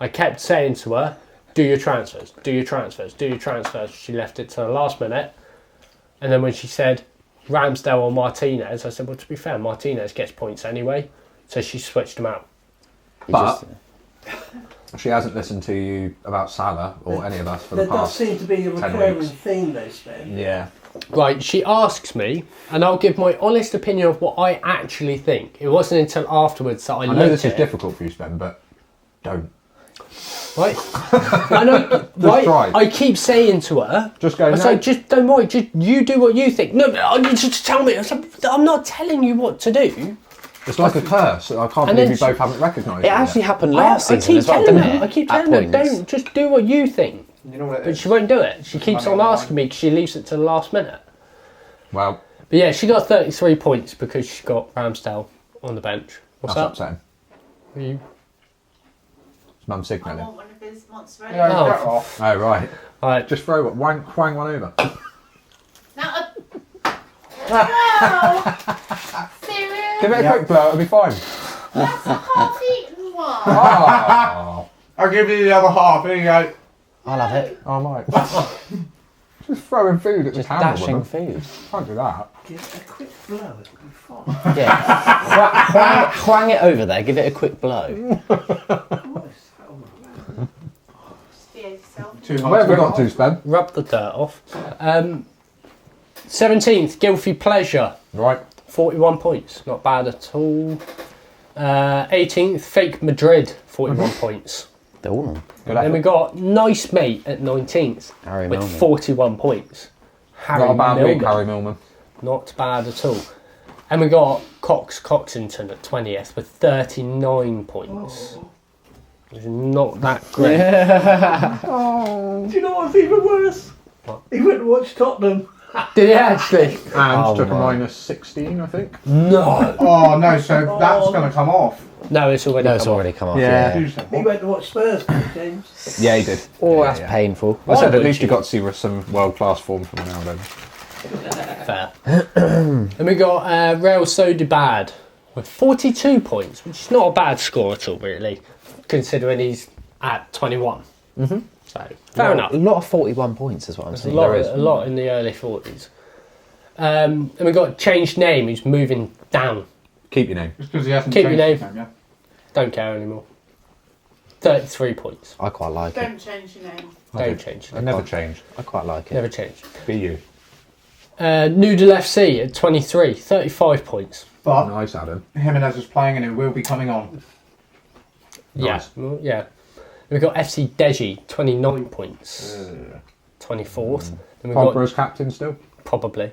I kept saying to her, do your transfers, do your transfers, do your transfers. She left it to the last minute. And then when she said Ramsdale or Martinez, I said, well, to be fair, Martinez gets points anyway. So she switched them out. But she hasn't listened to you about Salah or any of us for the There does past. seem to be a 10 recurring weeks. theme, though, Sven. Yeah. Right, she asks me, and I'll give my honest opinion of what I actually think. It wasn't until afterwards that I I know looked this is at it. difficult for you, Sven, but don't. Right? I know, right? try. I keep saying to her, Just go, I no. say, just don't worry, just you do what you think. No, but you just tell me. I said, I'm not telling you what to do. It's like a curse. I can't And believe then you both haven't recognised It it. actually yet. happened last I season keep as well, telling didn't her, it? I keep At telling her, points. don't, just do what you think. You know what it But is? she won't do it. She keeps money on on the asking me because she leaves it to the last minute. Well, But yeah, she got 33 points because she got Ramsdale on the bench. What's that's up? upsetting. Are you? It's Mum I signalling. want one of his mozzarella. Yeah, Oh. get off. Oh, right. Alright, Just throw it. Whang one over. Now, no! Serious? Give it a quick blow, it'll be fine. That's a half-eaten one. Oh, I'll give you the other half. Here you go. I'll have it. I might. Just throwing food at the Just camera, dashing woman. food. Can't do that. Give a quick blow, it'll be fine. Yeah. Hwang it over there, give it a quick blow. Behave yourself. Too Where have we got hard to, Sven? rub the dirt off. 17th, Guilty Pleasure. Right. 41 points. Not bad at all. 18th, Fake Madrid. 41 points. They're all on. Good Then we effort. got Nice Mate at 19th Harry with Millman. 41 points. Harry Not a bad week, Millman. Harry Millman. Not bad at all. And we got Coxington at 20th with 39 points. Which is not that great. Do you know what's even worse? What? He went to watch Tottenham. Did he actually? And Oh, took a my. minus 16, I think. No. Oh no, so that's going to come off. No, it's already No, it's come off. already come off. Yeah. Yeah. He went to watch Spurs, James. Yeah, he did. Oh, Yeah, that's yeah. painful. I said Why at least would you you? got to see some world-class form from Ronaldo. Fair. And we got Real Soda Bad with 42 points, which is not a bad score at all, really, considering he's at 21. Mm-hmm. So, fair enough. A lot of 41 points is what I'm There's saying. a lot in the early 40s. And we got Changed Name, who's moving down. Keep your name. It's because he hasn't Keep your changed name. his name, yeah. Don't care anymore. 33 points. I quite like it. Don't change your name. Don't change. I never change. I quite like it. Never change. Be you. Noodle FC at 23, 35 points. But Nice, Adam. Jimenez was playing and it will be coming on. Nice. Yeah, well, yeah. We've got FC Deji, 29 points. 24th. Then we've got Pogba's captain still. probably.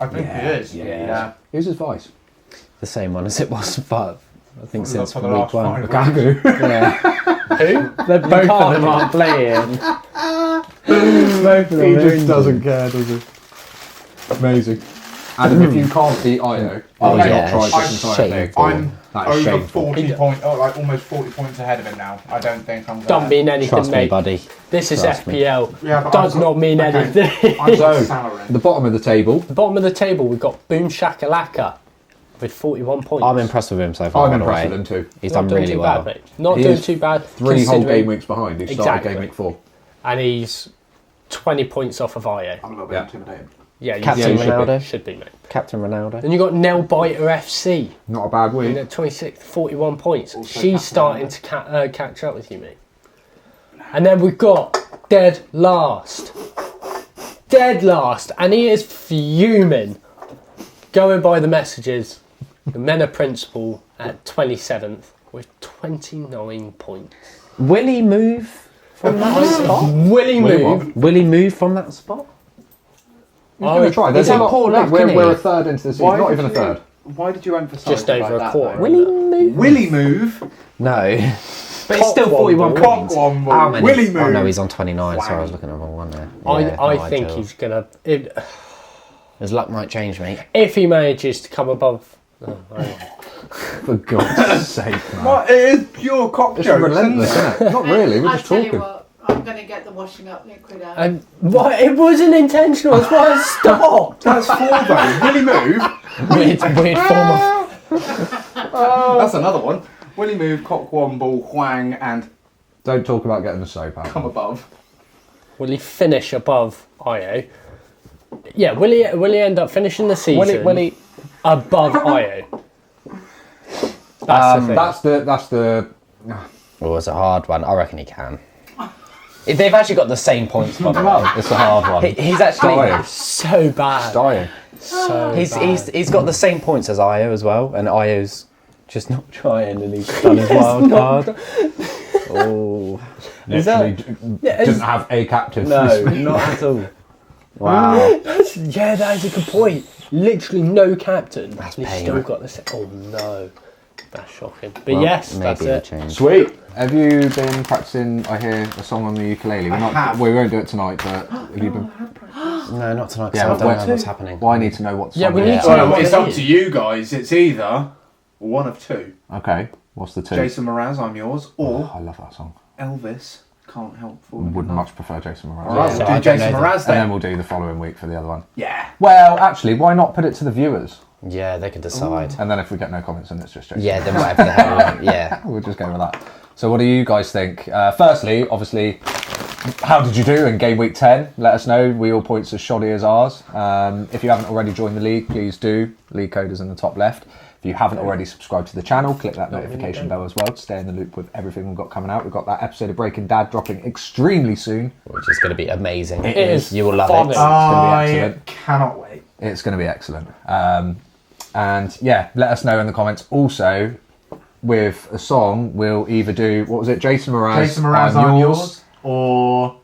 I think he is. Yeah. Who's his vice? The same one as it was, but I think since For week the last 1. 5 weeks. Who? They're both of them aren't playing. Both of them He are just injured. doesn't care, does he? Amazing. Adam, if you can't beat Io, Oh, you've yeah, not tried this entire thing. shameful. I'm That is over shameful. 40 points, like almost 40 points ahead of him now. I don't think I'm Don't mean anything, Trust me, mate. buddy. This is Trust me. FPL. Yeah, but Does I've got- not mean okay. anything. I'm So- salary. The bottom of the table. The bottom of the table, we've got Boom Shakalaka with 41 points. I'm impressed with him so far. I'm by the impressed way. with him too. He's Not done doing really too well. bad, mate. Not He doing is too bad. 3 whole considering- game weeks behind. He started Exactly. game week 4. And he's 20 points off of Io. I'm a little bit Yeah. intimidated. Yeah, Captain you should be. Ronaldo. Should be, mate. Captain Ronaldo. Then you've got Nailbiter FC Not a bad in week. at 26th, 41 points. Also She's Captain starting to catch up with you, mate. And then we've got Dead Last. Dead Last. And he is fuming. Going by the messages, the Mena Principal at 27th with 29 points. Will he move from that spot? Willie Will he move. Will he move from that spot? He's going to try. There's he's a in lot. poor luck, We're isn't he? a third into the season. Not even a third. Why did you emphasise Just it over like a that, quarter. though? Will he move? Will he move? No. But it's still Cock 41 one, points. Cock one, How many? Will he move? Oh no, he's on 29. Sorry, I was looking at the wrong one there. Yeah, I no, think do. he's going to... His luck might change, mate. If he manages to come above... Oh, For God's sake, man. What? It is pure cock It's jokes, relentless, isn't it? isn't it? Not really. We're I'll just tell talking. you what, I'm going to get the washing up liquid out. and what? It wasn't intentional. That's why I stopped. That's 4 though. Will he move? Weird form of. That's another one. Will he move? Cock one, ball, Huang, and Don't talk about getting the soap out. come above. Will he finish above Io? Yeah. Will he end up finishing the season? Will he? above Io? That's the thing. That's the. Oh, it's a hard one. I reckon he can. They've actually got the same points, by the way. It's a hard one. He's actually. Dying. so bad. Dying. So He's got the same points as Io as well, and Io's just not trying, and he's done his wild card. Oh, Literally doesn't have a captain. no, not at all. Wow. Yeah, that is a good point. Literally no captain. That's and he's pain. still got this. Oh no, that's shocking. But Well, yes, that's maybe a it. change. Sweet. Have you been practicing? I hear a song on the ukulele. We're not. have. We won't do it tonight, but have you been? No, not tonight. Yeah, Yeah, I but don't know what's happening. Well, I need to know what. Yeah, song we it need is. to know Well, what it's it up is. to you guys. It's either one of two. Okay. What's the two? Jason Mraz, I'm yours, or I love that song. Elvis, Can't Help Falling Would in Love. much prefer Jason Mraz. All right, Yeah, we'll I do don't Jason know Mraz And then then. we'll do the following week for the other one. Yeah. Well, actually, why not put it to the viewers? Yeah, they could decide. And then if we get no comments, then it's just Jason. Yeah, then whatever the hell. Yeah. We'll just go with that. So what do you guys think? Firstly, obviously, how did you do in game week 10? Let us know. We all points as shoddy as ours. If you haven't already joined the league, please do. League code is in the top left. If you haven't already subscribed to the channel, click that notification bell as well to stay in the loop with everything we've got coming out. We've got that episode of Breaking Dad dropping extremely soon. Which is going to be amazing. It is You will love funny. it. gonna be I excellent. cannot wait. It's going to be excellent. And yeah, let us know in the comments. Also, with a song, we'll either do, what was it, Jason Mraz, Jason Mraz, I'm yours, or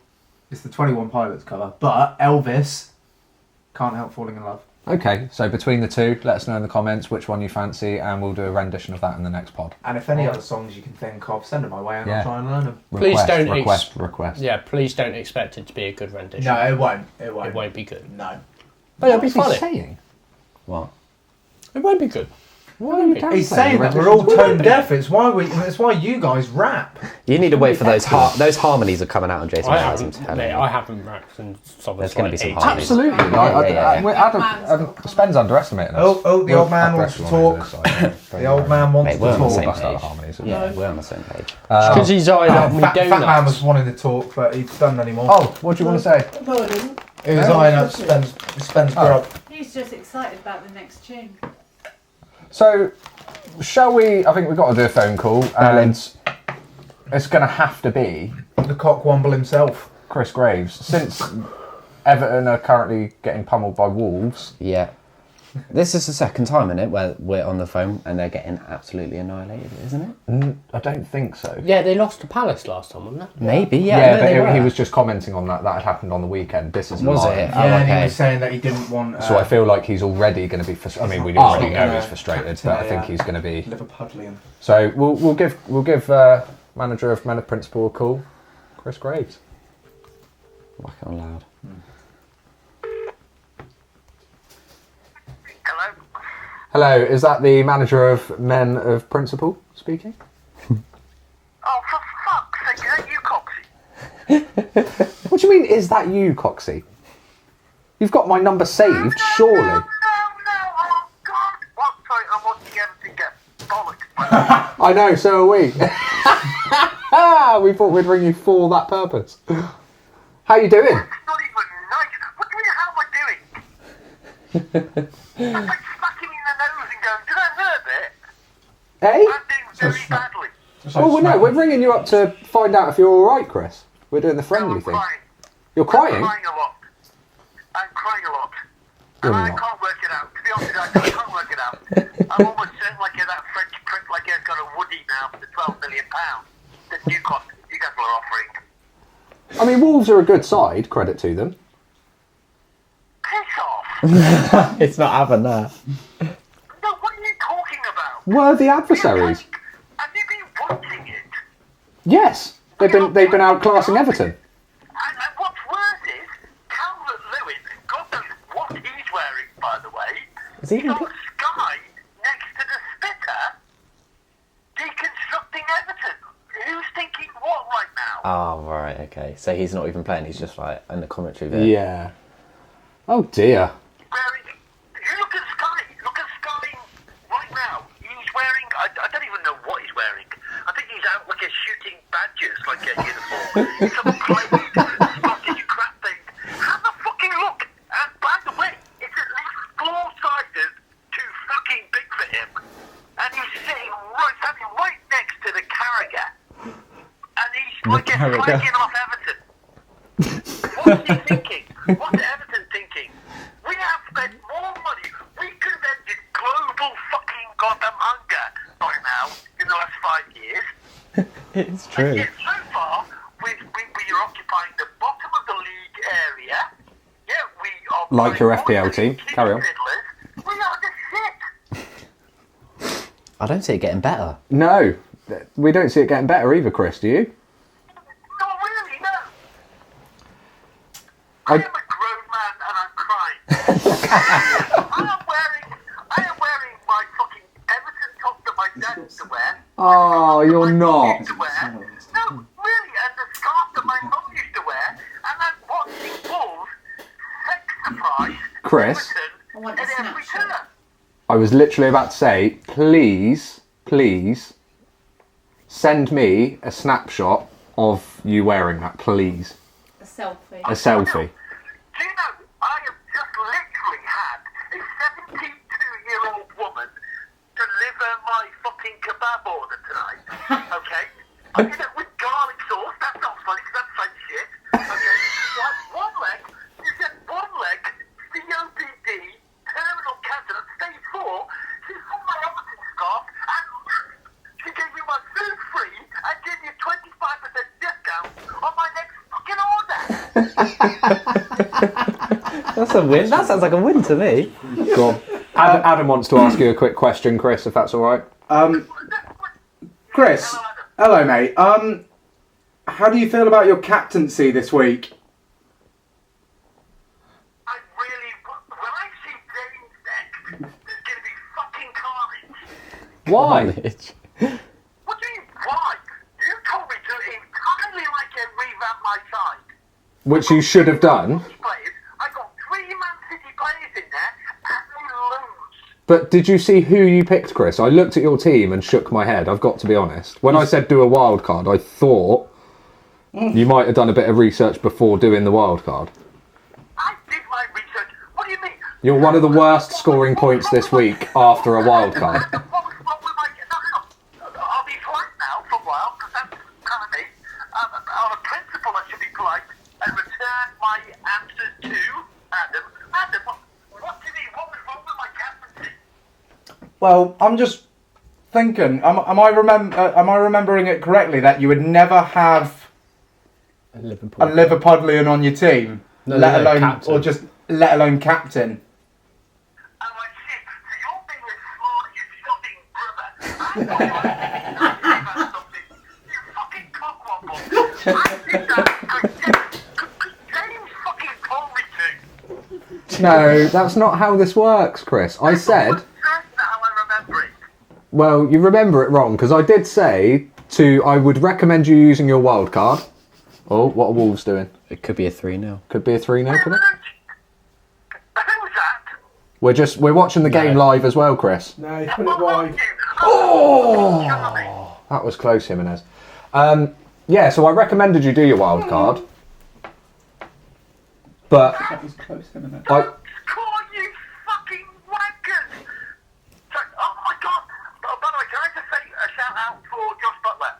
it's the 21 Pilots cover, but Elvis, Can't Help Falling in Love. Okay, so between the two, let us know in the comments which one you fancy, and we'll do a rendition of that in the next pod. And if any other songs you can think of, send them my way and Yeah. I'll try and learn them. Please don't request. Yeah, please don't expect it to be a good rendition. No, it won't. It won't. It won't be good. No. But it'll be What's he funny. saying? What? It won't be good. Why are you He's saying that we're all tone deaf. It's why you guys rap. You need to wait for those those harmonies are coming out on Jason I Mraz. I'm haven't, telling mate, you. I haven't rapped and There's gonna be some ages. harmonies. Absolutely. Spen's underestimating us. Oh, the old man wants to talk. The The old man wants Mate, to we're on the talk. same Bust out the page. harmonies. Yeah, we're on the same page. Because he's eyeing up me Fat man donuts. was wanting to talk, but he's done anymore. Oh, what do you want to say? No, I didn't. He was eyeing up Spence grub. He's just excited about the next tune. So, shall we? I think we've got to do a phone call. And it's going to have to be The cockwomble himself. Chris Graves. Since Everton are currently getting pummeled by Wolves. Yeah. This is the second time, isn't it, where we're on the phone and they're getting absolutely annihilated, isn't it? I don't think so. Yeah, they lost to Palace last time, wasn't it? Maybe, Yeah, yeah. but no, he was just commenting on that. That had happened on the weekend. This is Was live. it? Yeah, Oh, and he okay. was saying that he didn't want. So I feel like he's already going to be. I mean, we already know yeah. he's frustrated, but I think he's going to be. Liverpudlian. So we'll give manager of Men of Principle a call, Chris Graves. Whack it on loud. Hello? Hello, is that the manager of Men of Principle speaking? Oh, for fuck's sake, is that you, Coxie? What do you mean? Is that you, Coxie? You've got my number saved, surely. No, oh God. What? Sorry, I'm watching everything get bollocks. I know, so are we. We thought we'd ring you for that purpose. How you doing? It's not even nice. What do you mean, how am I doing? It's like smacking me in the nose and going, did I hurt it? Hey? I'm doing very badly. Oh, well, no, we're ringing you up to find out if you're all right, Chris. We're doing the friendly I'm thing. crying. You're crying? I'm crying a lot. I'm crying a lot. You're And I not. can't work it out. To be honest with you, I can't work it out. I'm almost certain like that French prick like he's got a Woody now for the £12 million that you guys are offering. I mean, Wolves are a good side, credit to them. Piss off. It's not having that. No, what are you talking about? Worthy adversaries. Have you been watching it? Yes, they've been outclassing Everton. And what's worse is, Calvert-Lewin, God knows what he's wearing, by the way. Is he He's even on Sky next to the spitter, deconstructing Everton. Who's thinking what right now? Oh, right, okay. So he's not even playing, he's just like in the commentary there. Yeah. Oh dear. You look at Sky right now. He's wearing, I don't even know what he's wearing. I think he's out like a shooting badgers, like a uniform. It's some plain Scottish crap thing. Have a fucking look. And by the way, it's at least 4 sizes too fucking big for him. And he's standing right next to the Carragher. And he's like flagging off Everton. What's he thinking? What's Everton thinking? We have spent more money. We could have ended global fucking goddamn hunger by now in the last 5 years. It's true. Yet so far, we are occupying the bottom of the league area. Yeah, we are. Like your FPL team. Carry on. Fiddlers. We are the shit. I don't see it getting better. No, we don't see it getting better either, Chris, do you? Not really, no. I am a grown man and I'm crying. I am wearing my fucking Everton top that my dad used to wear. Oh, you're not. Used to wear. No, really, and the scarf that my mum used to wear. And I'm watching Wolves sex surprise Chris? Everton at every turn. I was literally about to say, please send me a snapshot of you wearing that, please. A selfie. A selfie. Do you know, I have just literally had a 72-year-old woman deliver my fucking kebab order tonight. Okay? I did it with garlic sauce. That's not funny because that's fake shit. Okay? One leg, she said one leg, COPD, terminal cancer at stage 4. She put my Everton scarf and she gave me my food free and gave me a 25% discount on my next fucking order. That's a win. That sounds like a win to me. Go on. Adam wants to ask you a quick question, Chris, if that's all right. Chris, hello mate. How do you feel about your captaincy this week? I really, when I see James next, there's going to be fucking carnage. Why? What do you mean, why? You told me to entirely like revamp my side. Which you should have done. Players, I got 3 Man City players in there, and they lose. But did you see who you picked, Chris? I looked at your team and shook my head, I've got to be honest. When I said do a wild card, I thought you might have done a bit of research before doing the wild card. I did my research. What do you mean? You're one of the worst scoring points this week after a wild card. What was wrong with my... No, I'll be fine now for a while, because that's kind of Well, I'm just thinking. Am I remembering it correctly that you would never have a Liverpudlian on your team, let alone captain. let alone captain? Oh, I see. So you're being as smart as your fucking brother. You fucking cockwomble. I did that because James fucking told me to. No, that's not how this works, Chris. I said... That's how I remember it. Well, you remember it wrong, because I did say I would recommend you using your wild card. Oh, what are Wolves doing? It could be a 3-0. Could be a 3-0, could it? Who was that? We're watching the game live as well, Chris. No, he's put it wide. Oh! That was close, Jimenez. Yeah, so I recommended you do your wild card. But That was close, isn't it? Score, you fucking wankers! So, oh my god! Oh, by the way, can I just say a shout out for Josh Butler?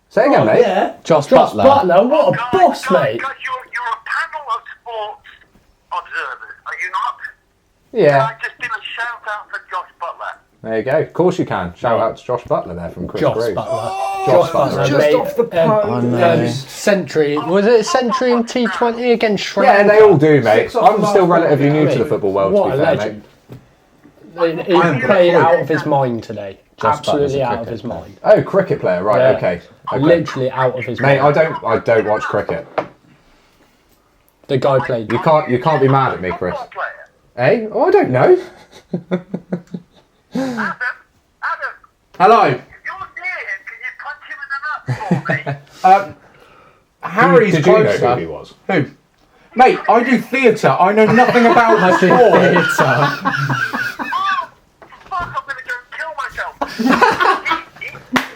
say again, mate. Yeah. Josh Josh Butler. Butler, what a Guys, boss, guys, mate. Guys, you're a panel of sports observers, are you not? Can Yeah. I just give a shout out for Josh Butler? There you go. Of course you can. Shout out to Josh Butler there from Chris Josh Grooves. Butler. Josh Butler. Just off the post. Century. Was it a century in T20 against Sri Yeah, Lanka? they all do, mate. 6 off I'm the still mark. relatively new to the football world, What to a be fair, legend. mate. He played out of his mind today. Josh Butler's Absolutely a out of cricket his player. mind. Oh, cricket player, right? Yeah. Okay. Literally out of his Mate, mind. I don't watch cricket. The guy played. You can't be mad at me, Chris. Football player. Eh? Oh, I don't know. Adam, Hello. if you're near him, can you punch him in the nuts for me? Harry's Did you know closer. who he was? Who? Mate, I do theatre. I know nothing about sport. Oh, fuck, I'm gonna go and kill myself.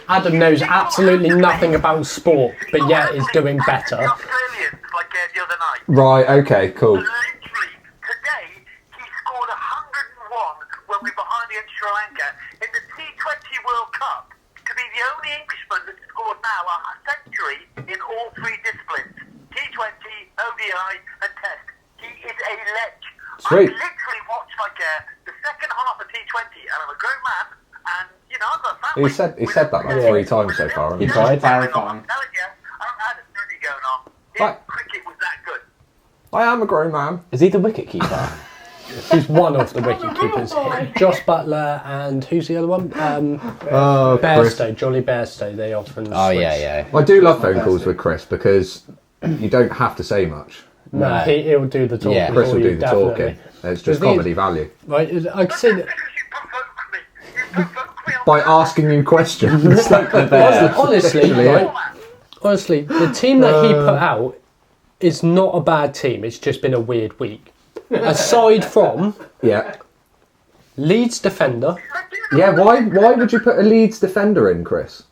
Adam knows absolutely nothing about sport, but yet is doing The better. Australians, like the other night. Right. Okay. Cool. Literally, today, he scored 101 when we were behind against Sri Lanka in the T20 World Cup to be the only Englishman that scored now a century in all three disciplines. T20, ODI and Test. He is a ledge. Sweet. I literally watched the second half of T20 and I'm a grown man and, you know, I've got a family. He said that like 3 times so far. hasn't he? tried clarifying. I'm telling you, I don't have a study going on. Right. Cricket was that good. I am a grown man. Is he the wicket keeper? He's one of the wicket keepers. Josh Butler and who's the other one? Oh, Chris. Bairstow, Johnny Bairstow. They often. Oh switch. yeah. I do love phone calls with Chris because you don't have to say much. No, he'll do the talking. Yeah. Chris for will you, do the definitely. talking. It's just The thing is- comedy value. Right, I can see that. Because you provoked me. You provoked me on By asking you questions. Honestly, Literally, right, honestly, the team that he put out is not a bad team. It's just been a weird week. Aside from Yeah. Leeds defender, Yeah, why would you put a Leeds defender in, Chris?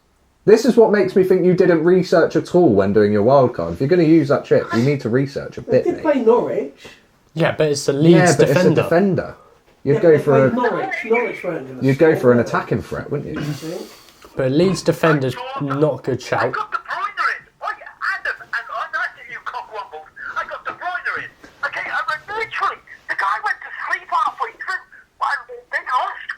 This is what makes me think you didn't research at all when doing your wildcard. If you're going to use that chip, you need to research a They bit, did mate. play Norwich. yeah, but it's the Yeah, Leeds but defender. it's a defender. You'd Yeah, go they for played a Norwich. Norwich weren't going to you'd go for an score, attacking threat, wouldn't you? I think. But Leeds defender's not a good I shout. got De Bruyne in. Oh, yeah, Adam, and I'm not at you cockwombles. I got De Bruyne in. Okay, I mean, literally, the guy went to sleep halfway through. Well, they lost.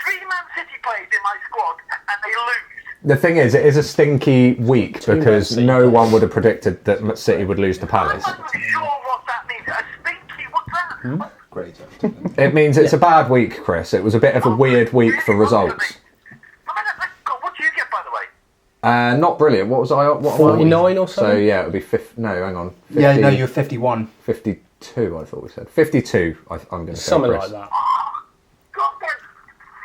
3 Man City players in my squad, and they lose. The thing is, it is a stinky week Two because Man City no players. one would have predicted that City would lose to I'm Palace. not really sure what that means. A stinky, what's that? Great. It means it's a bad week, Chris. It was a bit of a weird week for results. What do you get, by the way? Not brilliant. What was I? What am I? 49 or So something? yeah, it would be 50. No, hang on. 50, Yeah, no, you're 51. 52. I thought we said 52. I'm going to say Something Chris. like that. God, I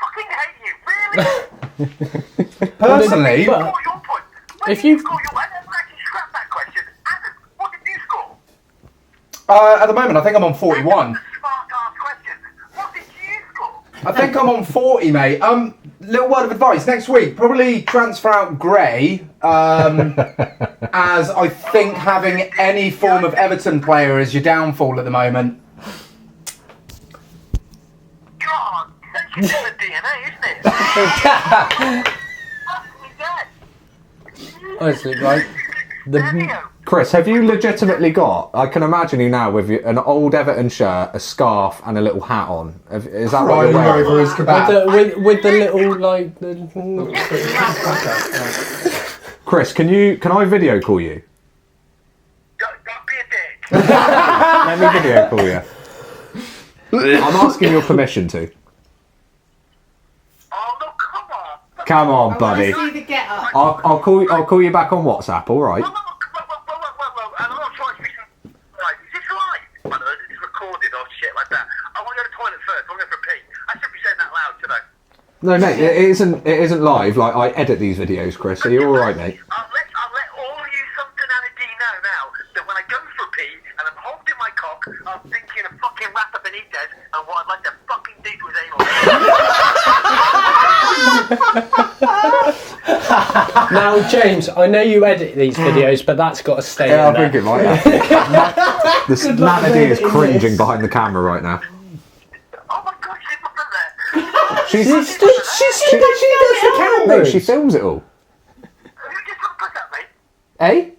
fucking hate you. Really? Personally, But- Score your point. When If did you you- score your... I never actually scrapped that question. Adam, what did you score? at the moment, I think I'm on 41. Smart ass question. What did you score? I think I'm on 40, mate. Little word of advice. Next week, probably transfer out Gray, as I think having any form of Everton player is your downfall at the moment. God, that's in the DNA, isn't it? Fuck me dead. Honestly, right? The Chris, have you legitimately got? I can imagine you now with an old Everton shirt, a scarf, and a little hat on. Is that what you're wearing? over his kebab. With the little like. Chris, can I video call you? Don't be a dick. Let me video call you. I'm asking your permission to. Oh no, come on. Come on, I buddy. want to see the get up. I'll call you back on WhatsApp. All right. Whoa. I'm not trying to be. Right, is this live? I know, is this recorded or shit like that? I want to go to the toilet first. I want to go for a pee. I should be saying that loud, should I? No, mate, it isn't live. Like, I edit these videos, Chris. Are you all right, mate? I'll let all you Sons of Nana Dee know now that when I go for a pee and I'm holding my cock, I'm thinking of fucking Rafa Benitez and what I'd like to fucking do to his anal. Now, James, I know you edit these videos, but that's got to stay Yeah, in I think there. it might have. This luck Nana Dee is editing cringing this. behind the camera right now. Oh my god, she's up there. She She does the camera. Mate, she films it all. You just put that, mate. Eh?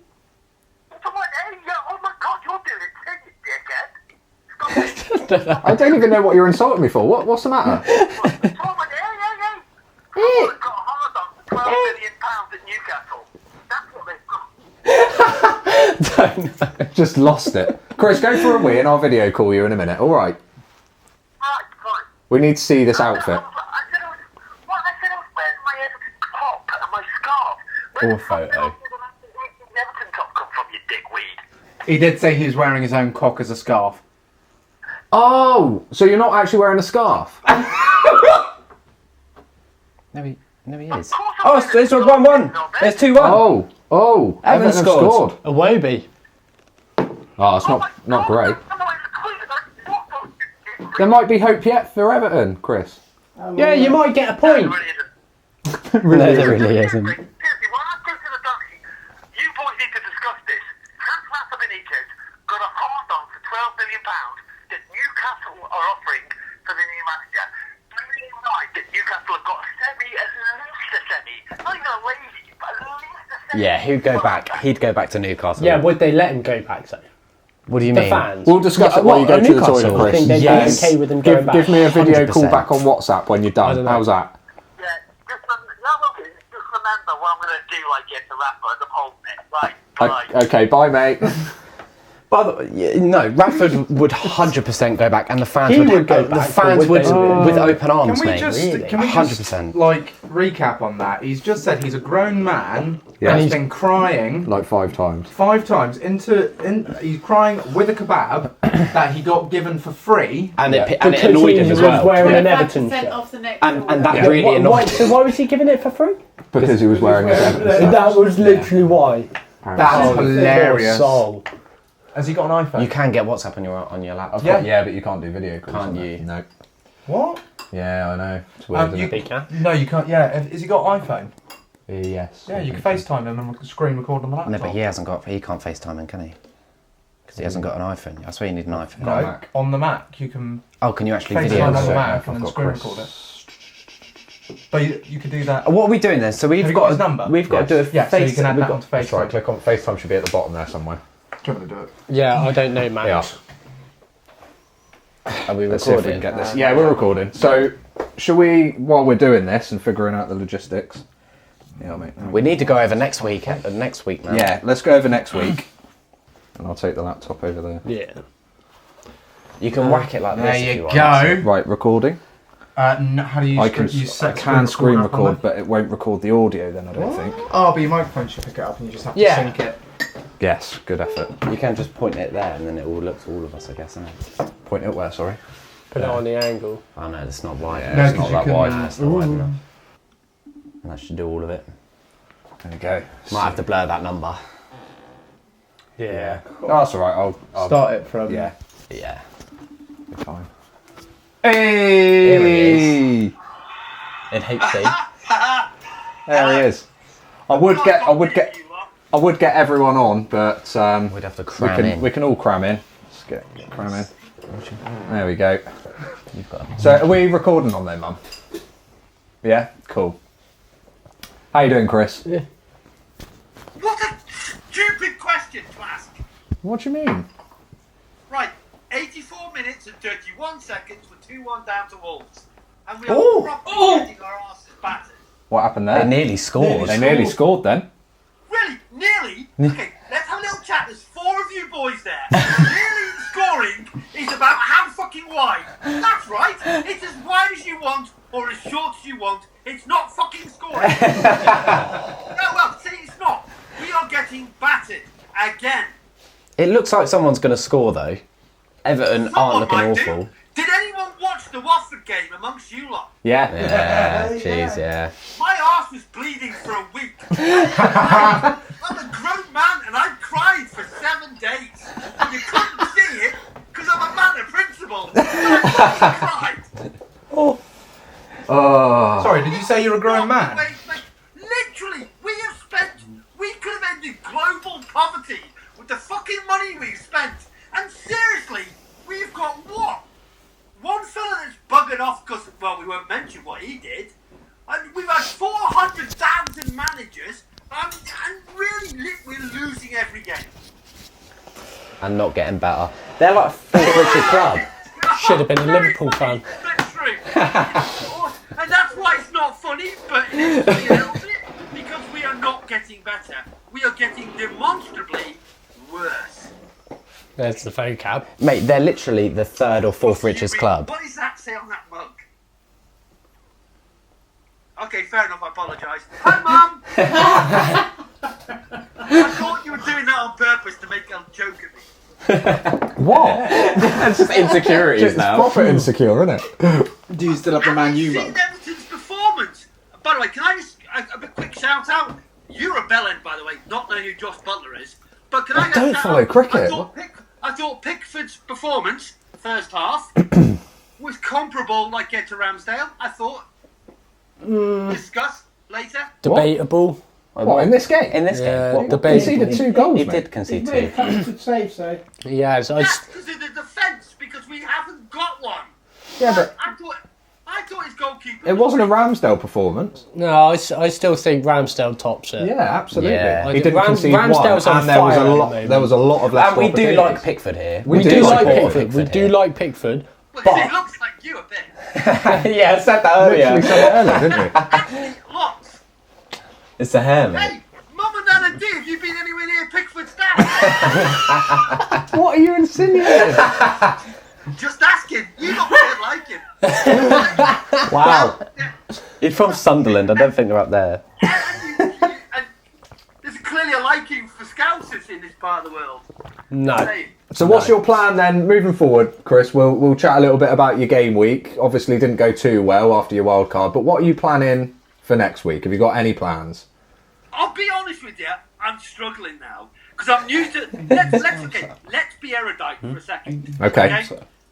Someone, hey, yeah, oh my god, you're doing it, you dickhead. Stop it. I don't even know what you're insulting me for. What's the matter? Someone, hey. Someone's got a hard on for £12 million at Newcastle. That's what they've got. Just lost it. Chris, go for a wee and I'll video call you in a minute. All right. Right, fine. We need to see this outfit. I said I was wearing my Everton top and my scarf. Where Or the fuck photo. did the Everton top come from, you dickweed? He did say he was wearing his own cock as a scarf. Oh, so you're not actually wearing a scarf? No, he is. Of course I'm Oh, wearing there's a 1-1. scarf, There's mate. 2-1. Oh, Everton Everton scored. scored. A Wobie. Oh, it's Oh my not God, great. I'm wearing a queen, what the- There might be hope yet for Everton, Chris. Yeah, you might get a No, point. there isn't. No, there really isn't. Seriously, when I go to the doctor, you boys need to discuss this. Has Rafa Benitez got a hard on for £12 million that Newcastle are offering for the new manager? Do you mean right that Newcastle have got a semi, at least a semi, not even a lazy, but at least a semi? Yeah, he'd go back. He'd go back to Newcastle. Yeah, would they let him go back though? What do you The mean? fans. We'll discuss it while you go to the toilet, I Chris. think they'd Yes. be okay with him going back. Give me a video 100%. call back on WhatsApp when you're I done. don't know. How's that? Yeah, just remember what I'm going to do like it to Rafa as I'm holding it. Right, bye. Okay, bye, mate. By the way, no, Radford would 100% go back, and the fans He would would go The back, fans but would would they? with open arms, Can we mate. just really? can we 100%. like recap on that? He's just said he's a grown man Yeah. and He's- he's been crying Like 5 times. 5 times he's crying with a kebab that he got given for free. And Yeah. it and it Because annoyed he him as was well. wearing an 25% Everton shirt. off the next And that order. really annoyed him. So why was he giving it for free? Because he was wearing his Everton stuff. That was literally why. That's Oh, hilarious. poor soul. Has he got an iPhone? You can get WhatsApp on your laptop. Yeah. Yeah, but you can't do video calls. Can't on you? that. No. What? Yeah, I know. It's weird, You, isn't it? He can. no, you can't. Yeah, has he got iPhone? Yes. Yeah, you can FaceTime him and screen record on the laptop. No, but he can't FaceTime him, can he? Because he hasn't got an iPhone. I swear you need an iPhone. No, on Mac. on the Mac you can Oh, can you actually FaceTime video? on the So, Mac I've and then got screen Chris. record it. But you could do that. What are we doing then? So we've Have you got got his number? We've got to do a Yeah, so you face. can add we've that got- onto That's right, FaceTime. click on FaceTime, should be at the bottom there somewhere. Do you want to do it? Yeah, I don't know, man. Yeah. Are we Let's see if we can recording? get this. Yeah, we're recording. So, shall we, while we're doing this and figuring out the logistics? Yeah, mate. We need to go over next week. Next week, man. Yeah, let's go over next week. And I'll take the laptop over there. Yeah. You can whack it like There this. if you want. go. Right, recording. How do you? I can screen record up on record, but it won't record the audio then, I don't think. Oh, but your microphone should pick it up and you just have to Yeah. sync it. Yes, good effort. You can just point it there, and then it will look to all of us, I guess, isn't it? Point it where, sorry? Put it on the angle. Oh no, that's not wide. Yeah, No, it's 'cause not you that can- wide. Nah, it's not wide enough. And that should do all of it. There you go. Might have to blur that number. Yeah. Oh, that's alright, I'll Start it from. yeah, Yeah. be fine. Hey! Here he is. In HD. There he is. I would get everyone on, but We'd have to we cram can in. we can all cram in. Let's get cram in. There we go. You've got. So are we recording on there, Mum? Yeah, cool. How you doing, Chris? Yeah. stupid question to ask. What do you mean? Right, 84 minutes and 31 seconds for 2-1 down to Wolves. And we are properly getting our asses battered. What happened They there? nearly scored. They nearly scored then. Really? Nearly? Okay, let's have a little chat. There's 4 of you boys there. Nearly scoring is about how fucking wide. That's right. It's as wide as you want or as short as you want. It's not fucking scoring. No, well, see, it's not. We are getting battered again. It looks like someone's going to score though. Everton aren't Someone looking might awful. do. Did anyone watch the Watford game amongst you lot? Yeah. Yeah, jeez, yeah. My arse was bleeding for a week. I'm a grown man and I cried for 7 days. And you couldn't see it because I'm a man of principle. I fucking cried. Sorry, did you say you're a grown man? Wait, literally, we could have ended global poverty with the fucking money we've spent. And seriously, we've got what? One fella that's buggered off because, well, we won't mention what he did. And we've had 400,000 managers, and really, we're losing every game. And not getting better. They're like a fourth richest club. Should have been a Liverpool fan. That's true. And that's why it's not funny, but it is a little bit, because we are not getting better. We are getting demonstrably worse. There's the vocab. Mate, they're literally the third or fourth richest club. What does that say on that mug? Okay, fair enough, I apologise. Hi, Mum! I thought you were doing that on purpose to make a joke at me. What? It's just insecurities It's proper insecure, isn't it? Do you still have the Man U Have you mug? seen Everton's performance? By the way, can I just a quick shout out? You're a bellend, by the way, not knowing who Josh Butler is. But can I just don't shout follow out, cricket. I thought Pickford's performance, first half, was comparable like to Ramsdale. I thought. Discuss later. Debatable. What, in this game? In this Yeah, game? What, debatable. Conceded 2 goals, he mate. did concede He made a 2. couple of good saves, though. Yeah, so That's because of the defence, because we haven't got one. Yeah, but I thought his goalkeeper. it wasn't a Ramsdale performance. no, I still think Ramsdale tops it. Yeah, absolutely. Yeah. He didn't concede Ramsdale's one, on and there was fire a at the lot. moment. There was a lot of less. And we do opportunities. like Pickford here. We do do like support Pickford. We do here. like Pickford. Well, But it looks like you a bit. Yeah, I said that earlier. Literally said it earlier, didn't we? Actually, lots. It's the hair, mate. Hey, Mum and Nana Dee, have you been anywhere near Pickford's dad? What are you insinuating? Just asking. You don't really like him. Wow. He's from Sunderland. I don't think they're up there. And there's clearly a liking for Scousers in this part of the world. no. Hey, So what's your plan then, moving forward, Chris? We'll chat a little bit about your game week. Obviously, didn't go too well after your wild card, but what are you planning for next week? Have you got any plans? I'll be honest with you, I'm struggling now. Because I'm new to... Let's be erudite for a second. Okay.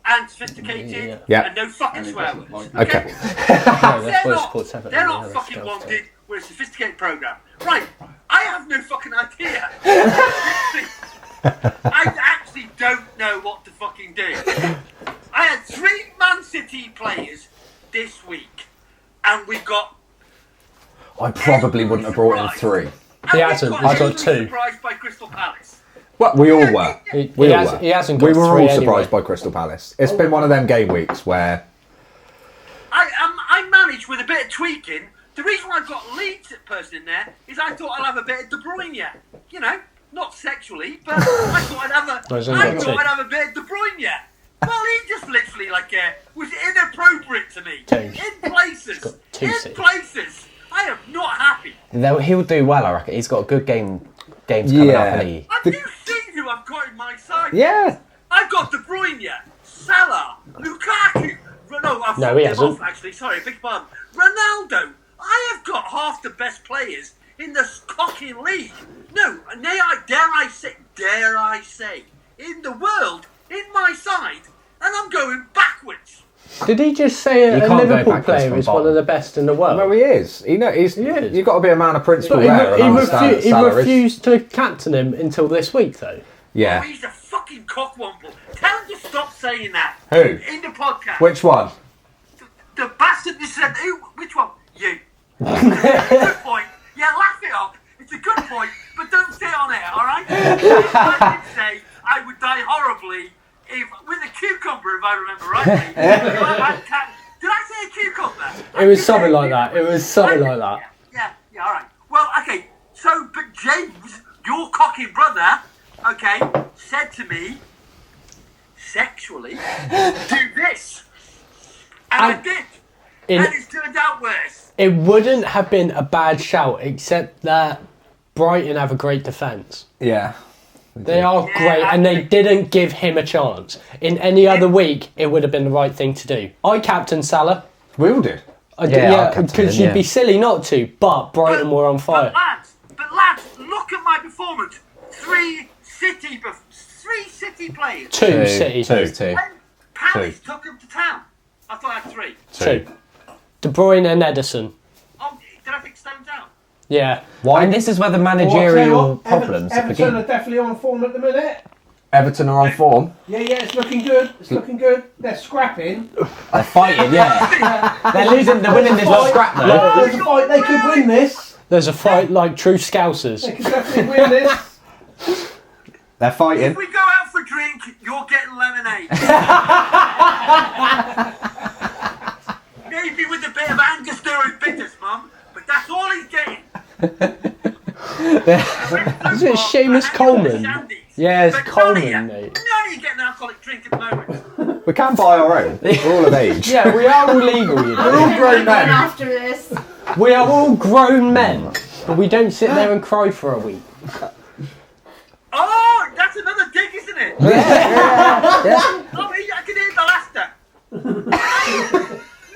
And sophisticated. Yeah. And no fucking swear words. Okay. No, that's why supports Everton, They're yeah, not that's fucking still wanted. We're a sophisticated programme. Right. I have no fucking idea. I actually don't know what to fucking do. I had 3 Man City players this week. And we got... I probably wouldn't have brought in 3. and He we hasn't. I got 2. surprised by Crystal Palace. Well, we all were. He We all were. hasn't got We were 3 all anyway. surprised by Crystal Palace. It's been one of them game weeks where... I managed with a bit of tweaking. The reason why I've got Leeds person in there is I thought I'd have a bit of De Bruyne. You know, not sexually, but I thought I'd have he's only got 2. I'd have a bit of De Bruyne. Well, he just literally was inappropriate to me. James, In places. got 2 In C's. places. I am not happy. He'll do well, I reckon. He's got good games coming Yeah. up, hasn't he? Have you seen who I've got in my side? Yeah. I've got De Bruyne, Salah, Lukaku. No, I've No, he them hasn't. off, actually. Sorry, big pardon. Ronaldo. I have got half the best players in the cocking league. No, dare I say, in the world, in my side, and I'm going backwards. Did he just say You a can't go Liverpool backwards player from is one bottom. of the best in the world? No, he is. You've got to be a man of principle But there. he and understand that he Salah is- refused to captain him until this week, though. Oh, Yeah. he's a fucking cockwomble. Tell him to stop saying that. Who? In the podcast. Which one? The bastard that said, who? Which one? You. Good point. Yeah, laugh it up. It's a good point, but don't say on air, all right? I did say I would die horribly with a cucumber, if I remember rightly. Did I say a cucumber? It was something like that. It was something like that. Yeah, all right. Well, okay. So, but James, your cocky brother, okay, said to me, sexually, do this. And I did. And it's turned out worse. It wouldn't have been a bad shout, except that Brighton have a great defence. Yeah. They are great, and they didn't give him a chance. In any other week, it would have been the right thing to do. I captained Salah. We all did. Because you'd be silly not to, but Brighton were on fire. But lads, look at my performance. Three City players. Two City. Two. And Palace took them to town. I thought I had three. Two. De Bruyne and Ederson. Oh, did I pick Stones out? Yeah. Why? And this is where the managerial problems Everton begin. are definitely on form at the minute. Everton are on form. Yeah, it's looking good. It's looking good. They're scrapping. They're fighting, yeah. They're winning this scrap though. There's a fight. They could win this. There's a fight like true Scousers. They could definitely win this. They're fighting. If we go out for a drink, you're getting lemonade. Maybe with a bit of Angostura bitters, Mum, but that's all he's getting. Is it Seamus Coleman? Yeah, it's But Coleman, mate. None of you get an alcoholic drink at the moment. We can buy our own. We're all of age. Yeah, we are all legal, you know. We're all grown men. After this. We are all grown men, but we don't sit there and cry for a week. Oh, that's another dig, isn't it? Oh, I can hear the laughter.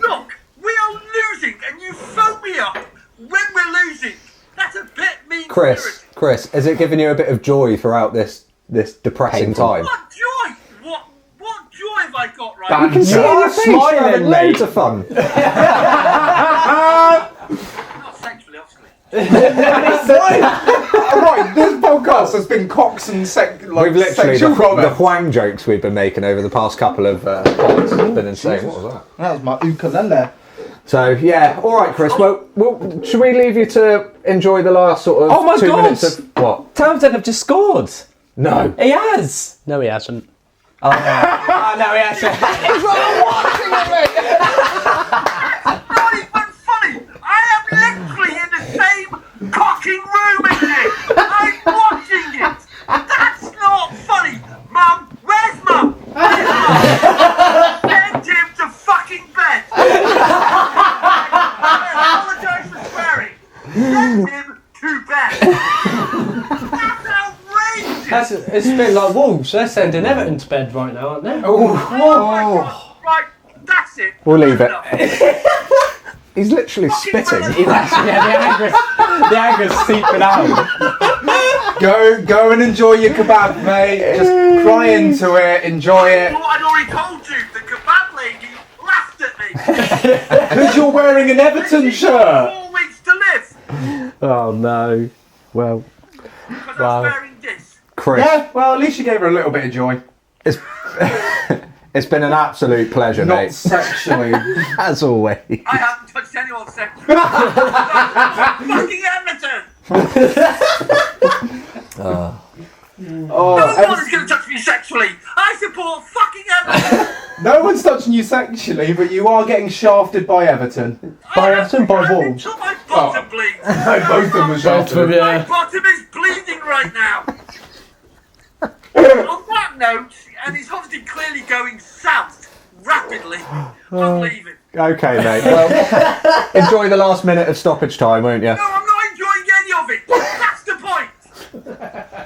Look, we are losing, and you phone me up when we're losing. That's a bit mean. Chris, has it given you a bit of joy throughout this depressing time? What joy? What joy have I got right You can see in your face, you're having loads of fun. Not sexually, obviously. Right, this podcast has been cocks and We've literally, sexual the comments. Huang jokes we've been making over the past couple of pods have been insane. What was that? That was my ukulele. So, yeah, alright Chris, well, should we leave you to enjoy the last sort of Oh my 2 God. minutes of... What? Townsend have just scored. No. He has. No, he hasn't. Oh, no, he hasn't. Not even funny. I am literally in the same cocking room as you. I'm watching it. That's not funny. Mum, where's Mum? Send him to fucking bed. I apologise for swearing. Send him to bed. That's outrageous. It's a bit like Wolves. They're sending Everton to bed right now, aren't they? Oh my God. Right, that's it. We'll leave it. Enough. He's literally spitting. The anger's seeping out. Go and enjoy your kebab, mate. Just cry into it, enjoy it. Well, I'd already told you, the kebab lady laughed at me. Because you're wearing an Everton shirt. 4 weeks to live. Oh no. Well, Because Wow. I'm wearing this. Chris, Yeah, well, at least you gave her a little bit of joy. it's, it's been an absolute pleasure, Not mate. sexually. As always. I haven't touched anyone sexually. Fucking Everton. Oh, No one is going to touch me sexually. I support fucking Everton. no one's touching you sexually, but you are getting shafted by Everton. By Everton, by Wolves. Until my bottom bleeds. No, both of them were shafted. My bottom is bleeding right now. On that note, and it's obviously clearly going south rapidly, I'm leaving. Okay, mate. Well, enjoy the last minute of stoppage time, won't you? No, I'm not enjoying any of it. That's the point.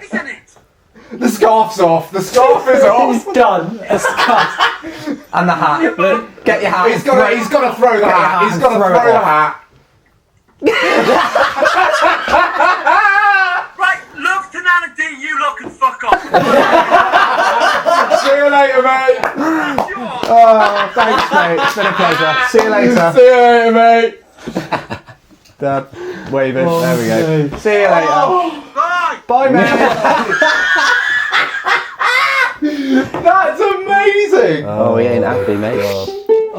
Isn't it? The scarf's off. The scarf is he's off. done. It's cut. And the hat. Get your hat. He's got to throw the hat. He's got to throw the hat. Right, love to Nana Dee, you lot can fuck off. See you later, mate. Sure. Oh, thanks, mate. It's been a pleasure. See you later. See you later, mate. Dad, waving. There we go. See you later. Bye. Bye, mate. That's amazing. Oh, he ain't happy, mate.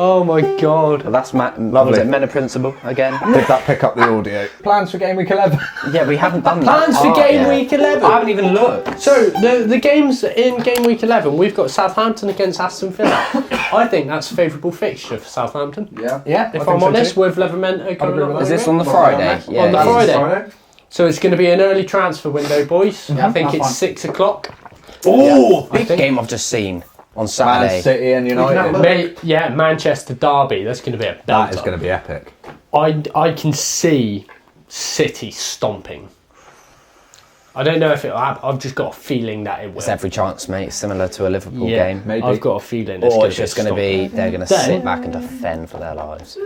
Oh my god. Well, that's was it Men of Principle again? Did that pick up the audio? Plans for game week 11? Yeah, we haven't done Plans that for part game yet. week 11. I haven't even looked. So the games in game week 11, we've got Southampton against Aston Villa. I think that's a favourable fixture for Southampton. Yeah. Yeah. If I'm honest, with Levermento coming up. Is this on the Well, Friday? yeah, on the it is. Friday. So it's going to be an early transfer window, boys. I think that's it's 6 o'clock. Oh, I big think- game I've just seen on Man Saturday. City and United. Mate, yeah, Manchester Derby. That's going to be a belter. That is going to be epic. I can see City stomping. I don't know if it'll happen. I've just got a feeling that it will. It's every chance, mate. Similar to a Liverpool Yeah, game. Maybe. I've got a feeling Or gonna it's just going to be, they're going to Then- sit back and defend for their lives.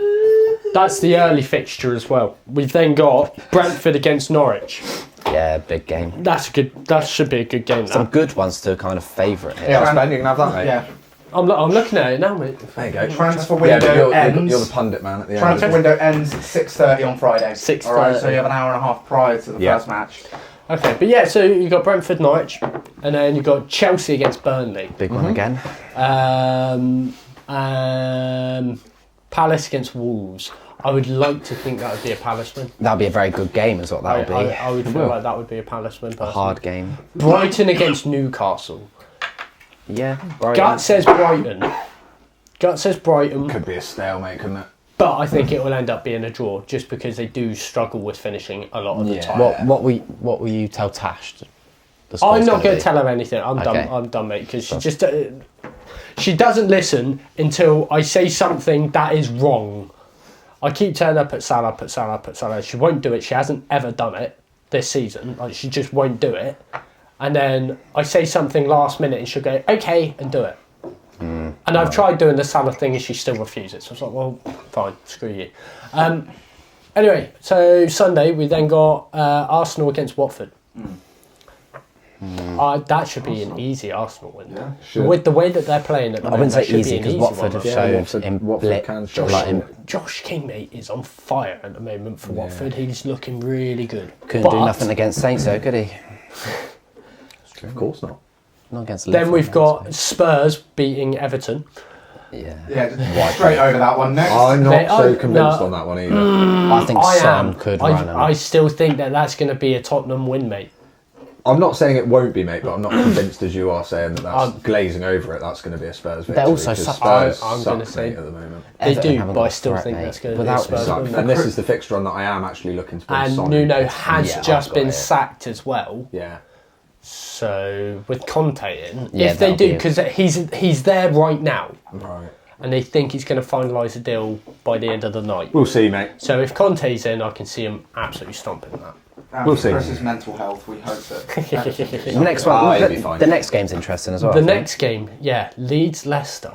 That's the early fixture as well. We've then got Brentford against Norwich. Yeah, big game. That's a good. That should be a good game. Some That. good ones to kind of favourite here. Yeah, Ben, you can have that, mate. Yeah. I'm looking at it now, mate. There you go. Transfer Yeah, window but ends. you're the pundit man at the end. Transfer window ends at 6:30 on Friday. 6:30. Alright, so you have an hour and a half prior to the Yeah. first match. Okay, but yeah, so you got Brentford, Norwich, and then you got Chelsea against Burnley. Big one again. Palace against Wolves. I would like to think that would be a Palace win. That'll be a very good game, is what that'll be. I would feel like that would be a Palace win. A Personally. hard game. Brighton against Newcastle. Yeah. Right. Gut says Brighton. Gut says Brighton, Could be a stalemate, couldn't it? but I think it will end up being a draw just because they do struggle with finishing a lot of the time. What will you tell Tash? The score's I'm not going be? to tell her anything. I'm Okay. done. I'm done, mate. Because she just she doesn't listen until I say something that is wrong. I keep turning up at Salah, put Salah, put Salah. She won't do it. She hasn't ever done it this season. Like she just won't do it. And then I say something last minute, and she'll go okay and do it. And I've tried doing the Salah thing, and she still refuses. So I was like, well, fine, screw you. Anyway, so Sunday we then got Arsenal against Watford. That should be an easy Arsenal win. Yeah, should. With the way that they're playing at the I wouldn't moment, say that should easy be an because easy Watford one. have showed Watford can show. Josh King, mate, is on fire at the moment for Watford. He's looking really good. Couldn't do nothing against Saints, though, could he? Of course not. Not against Then Liverpool, we've got no. Spurs beating Everton. Yeah. Yeah, just straight over that one next. I'm not Mate, so I- convinced no. on that one either. I think Son could run him. I still think that that's going to be a Tottenham win, mate. I'm not saying it won't be, mate, but I'm not convinced as you are saying that that's glazing over it. That's going to be a Spurs victory. They're also because such- Spurs I'm suck, gonna say- mate, at the moment. They Everton do, haven't but got I a still threat, think mate. that's going to be a Without Spurs Suck. win. And this is the fixture run that I am actually looking to put And Son Nuno in. has Yeah, just I've got been it. sacked as well. Yeah. So with Conte in, Yeah, if they that'll do, be it. because he's there right now, Right. and they think he's going to finalise a deal by the end of the night. We'll see, mate. So if Conte's in, I can see him absolutely stomping that. We'll see. Chris's mental health, we hope that. The next one, Ah, he'll be fine. the next game's interesting as well. The I think. next game, yeah, Leeds Leicester.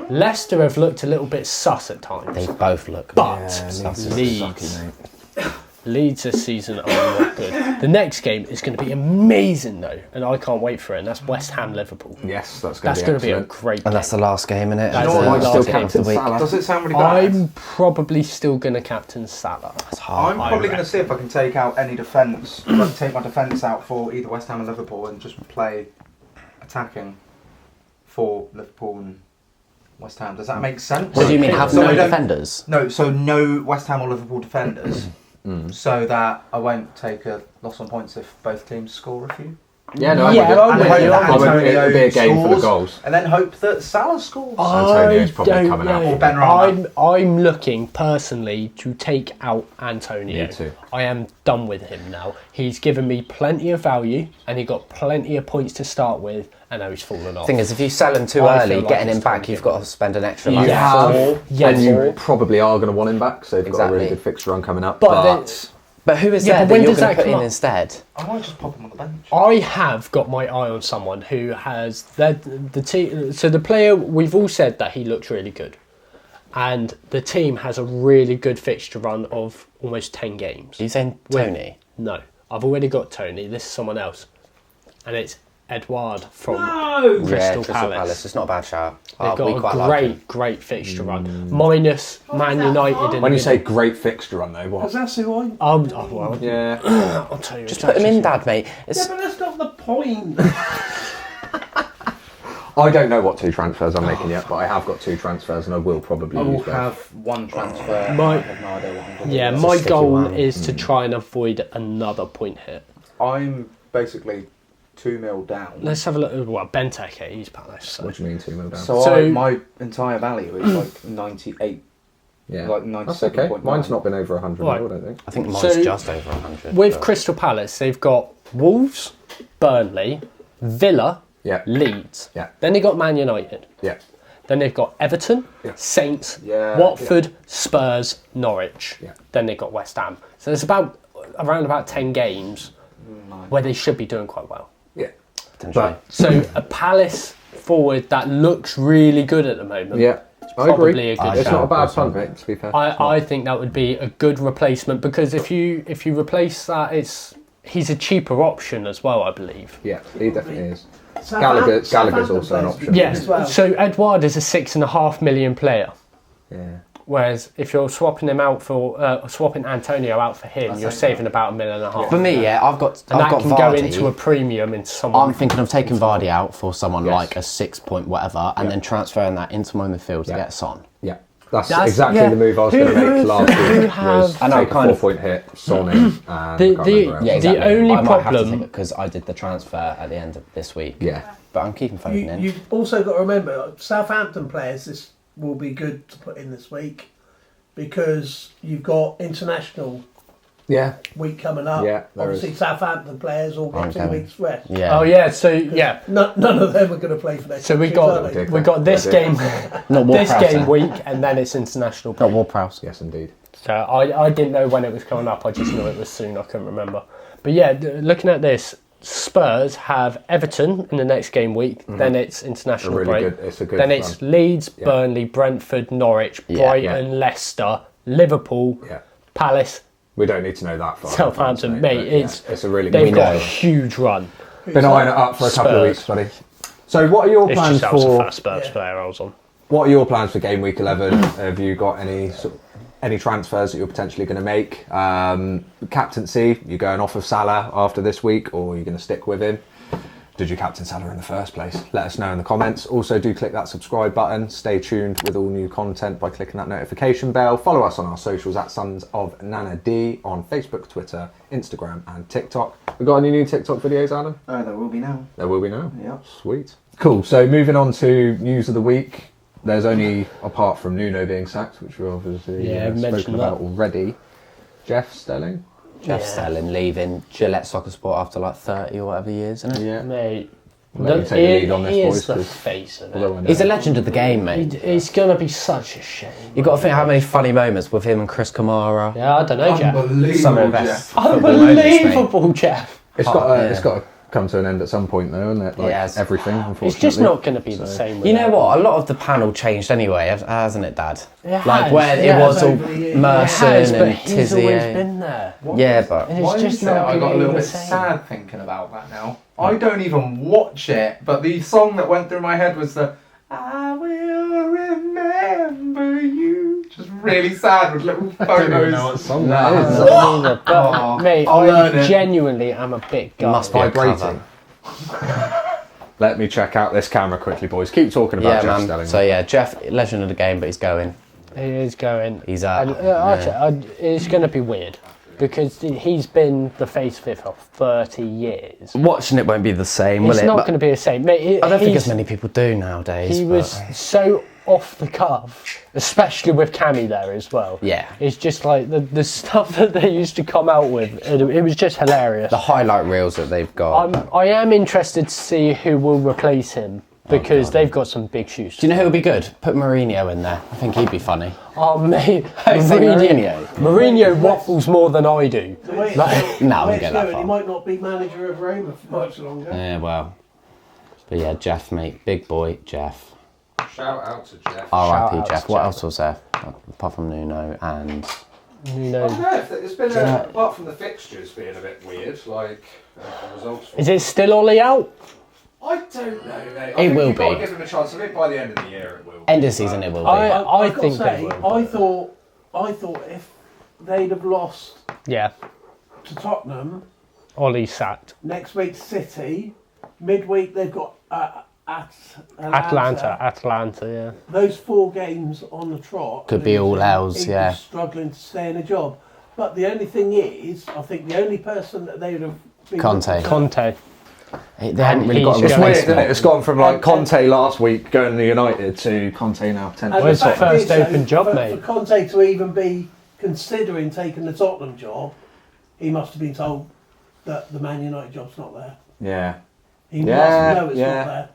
Leicester have looked a little bit sus at times, They both look. but Sucky, Leeds. mate. Leeds this season are not good. The next game is going to be amazing though, and I can't wait for it. And that's West Ham Liverpool. Yes, that's going That's to be going to be a excellent. great game. And that's the last game, innit? That's Of the the last last game. game of the week. Salah. Does it sound really bad? I'm probably still going to captain Salah. It's hard. I'm probably going to see if I can take out any defence. Like take my defence out for either West Ham and Liverpool and just play attacking for Liverpool and West Ham. Does that make sense? What do you mean, have So no I don't- defenders? No, so no West Ham or Liverpool defenders, so that I won't take a loss on points if both teams score a few. Yeah, no, Yeah, I'm I'm with with you. you. I'm with you. It'll be a game for the scores, goals. and then hope that Salah scores. Antonio's probably I don't coming out. know. Or Ben Rama. I'm looking personally to take out Antonio. Me too. I am done with him now. He's given me plenty of value, and he got plenty of points to start with, and now he's fallen off. Thing is, if you sell him too I early, feel like getting it's him back, time you've to got to spend an extra You like have. four. Yeah, And you four. probably are going to want him back, so they've got a really Exactly. good fixture run coming up. But But But who is Yeah, there but that when you're does going to that put in come up? instead? I might just pop him on the bench. I have got my eye on someone who has the team. So the player, we've all said that he looks really good, and the team has a really good fixture run of almost 10 games. Are you saying Tony? No, I've already got Tony. This is someone else, and it's Edouard from No! Crystal Crystal Palace. It's not a bad shout. They've we got quite a like him. great fixture run, minus Man United. In when the you say middle. great fixture run, though, what? That's who I. Well, Yeah. I'll tell you. Just put him in, Dad, mate. Yeah, It's, but that's not the point. I don't know what 2 transfers I'm making yet, but I have got 2 transfers and I will probably I will use both. have 1 transfer. I have no idea what I'm going to Yeah, do. my sticky goal one. is to try and avoid another point hit. I'm basically 2-0 down. Let's have a look. Well, Benteke, he's Palace. So. What do you mean 2 mil down? So my entire value is like 98. Yeah, Like that's okay. 97.9. Mine's not been over 100 Right. mil, I don't think. I think mine's So, just over 100. With but- Crystal Palace, they've got Wolves, Burnley, Villa, Yeah, Leeds. Yeah. Then they've got Man United. yeah. Then they've got Everton, Yeah. Saints, Yeah. Watford, Spurs, Norwich. Yeah. Then they've got West Ham. So there's around about 10 games where they should be doing quite well. Yeah. Potentially. So a Palace forward that looks really good at the moment. Yeah, I probably agree. a good It's shout. not a bad punt, mate, to be fair. I think that would be a good replacement because if you replace that, he's a cheaper option as well, I believe. Yeah, he definitely is. Southampton- Gallagher's also an Southampton option. players Yes. as well. So Edouard is a $6.5 million player. Yeah. Whereas if you're swapping him out for swapping Antonio out for him, you're saving about $1.5 million. For me, yeah, I've got And that I've got can Vardy. go into a premium into someone. I'm thinking of taking Vardy out for someone Yes. like a 6 point whatever, and then transferring that into my midfield to Yeah. get Son. Yeah. That's That's- exactly yeah. the move I was Who- going to who- make last who week. have- Was I know, take a kind of- 4-point hit, Son in, and The- I can't the- remember Yeah, else. exactly. only I might have to problem- take it because I did the transfer at the end of this week. Yeah. But I'm keeping Foden in. You've also got to remember, Southampton players, this will be good to put in this week because you've got international Yeah. week coming up. Yeah, there Obviously, is. Southampton players all get 2 Okay. weeks rest. Yeah. Oh yeah, so yeah. None of them are going to play for their So we countries, are got they? we got this They do. game, Not this Ward-Prowse, game then. week, and then it's international. Not Ward-Prowse. Yes, indeed. So I didn't know when it was coming up. I just knew it was soon. I couldn't remember. But yeah, looking at this, Spurs have Everton in the next game week. Then it's international A really break. good- it's a good then run. it's Leeds, Yeah. Burnley, Brentford, Norwich, Yeah, Brighton, Leicester, Liverpool, Yeah. Palace, We don't need to know that far. Southampton. in Mate, advance, it's a really they've good got a game. huge run. Been eyeing it up for a couple of Spurs. weeks, buddy. So what are your It's plans just that was a for fast Spurs player I was on. What are your plans for game week 11? Have you got any transfers that you're potentially going to make? Captaincy, you going off of Salah after this week, or are you going to stick with him? Did you captain Salah in the first place? Let us know in the comments. Also, do click that subscribe button. Stay tuned with all new content by clicking that notification bell. Follow us on our socials at Sons of Nana Dee on Facebook, Twitter, Instagram, and TikTok. We got any new TikTok videos, Adam? There will be now. There will be now. Yeah. Sweet. Cool. So moving on to news of the week. There's only, apart from Nuno being sacked, which we obviously mentioned spoken about already, Jeff Stelling. Jeff Stelling leaving Gillette Soccer Sport after like 30 or whatever years, isn't it? Yeah. Mate, Let you take the lead on this, he boys, is the 'cause face of although I it. know- He's a legend of the game, mate. It's going to be such a shame. You've got to think how many funny moments with him and Chris Kamara. Yeah, I don't know, Jeff. Some of the best. football moments, mate. Unbelievable, Jeff. It's Oh, got to, yeah. it's got to come to an end at some point, though, isn't it? Like Yes. everything, unfortunately. It's just not going to be the same. You know what? A lot of the panel changed anyway, hasn't it, Dad? It Like has, where yeah. it was all Over the years. It Merson has, but and he's always Tizier. been there. Yeah, but And it's Why just is it not I got a gonna little be bit the same. sad thinking about that now. I don't even watch it, but the song that went through my head was the I will remember you. Just really sad with little photos. song No, that is. no. Neither, but Oh, mate, I'll learn I it. genuinely am a bit it must gutted. be a Vibrating. cover. Let me check out this camera quickly, boys. Keep talking about Yeah, Jeff man. Stelling. So yeah, Jeff, legend of the game, but he's going. He is going. He's out. And, it's going to be weird because he's been the face of it for 30 years. Watching it won't be the same, will It's it? not But going to be the same. Mate, I don't think he's- as many people do nowadays. He but- was so off the cuff, especially with Cammy there as well. Yeah. It's just like the stuff that they used to come out with. It was just hilarious. the highlight reels that they've got. I am interested to see who will replace him because they've got some big shoes. Do you know who would be good? Put Mourinho in there. I think he'd be funny. Oh mate, I'd say Mourinho. Mourinho waffles more than I do. The way it's Like- going- No, I the way wouldn't it's get that going, far. He might not be manager of Roma for much longer. Yeah, well. But yeah, Jeff, mate. Big boy, Jeff. Shout out to Jeff. Shout R.I.P. out Jeff. to What Jeff. else was there? Apart from Nuno and... Nuno. It's been, apart from the fixtures being a bit weird, like results. Is it still Ollie out? I don't know, mate. It will you've got to be. give him a chance. I think by the end of the year it will. End of season it will be. I I've got to think say, they will. I thought if they'd have lost Yeah, to Tottenham Ollie sacked. next week, City, midweek they've got at Atlanta, yeah. those 4 games on the trot Could be all else, he yeah. was struggling to stay in a job. But the only thing is, I think the only person that they would have been Conte. Conte. They hadn't really got a He's It's weird, isn't it? replacement. It's gone from like Conte last week going to United to Conte now potentially. Well, it's the fact first is, though, open job, mate. For Conte to even be considering taking the Tottenham job, he must have been told that the Man United job's not there. Yeah. He must Yeah, know it's yeah. not there.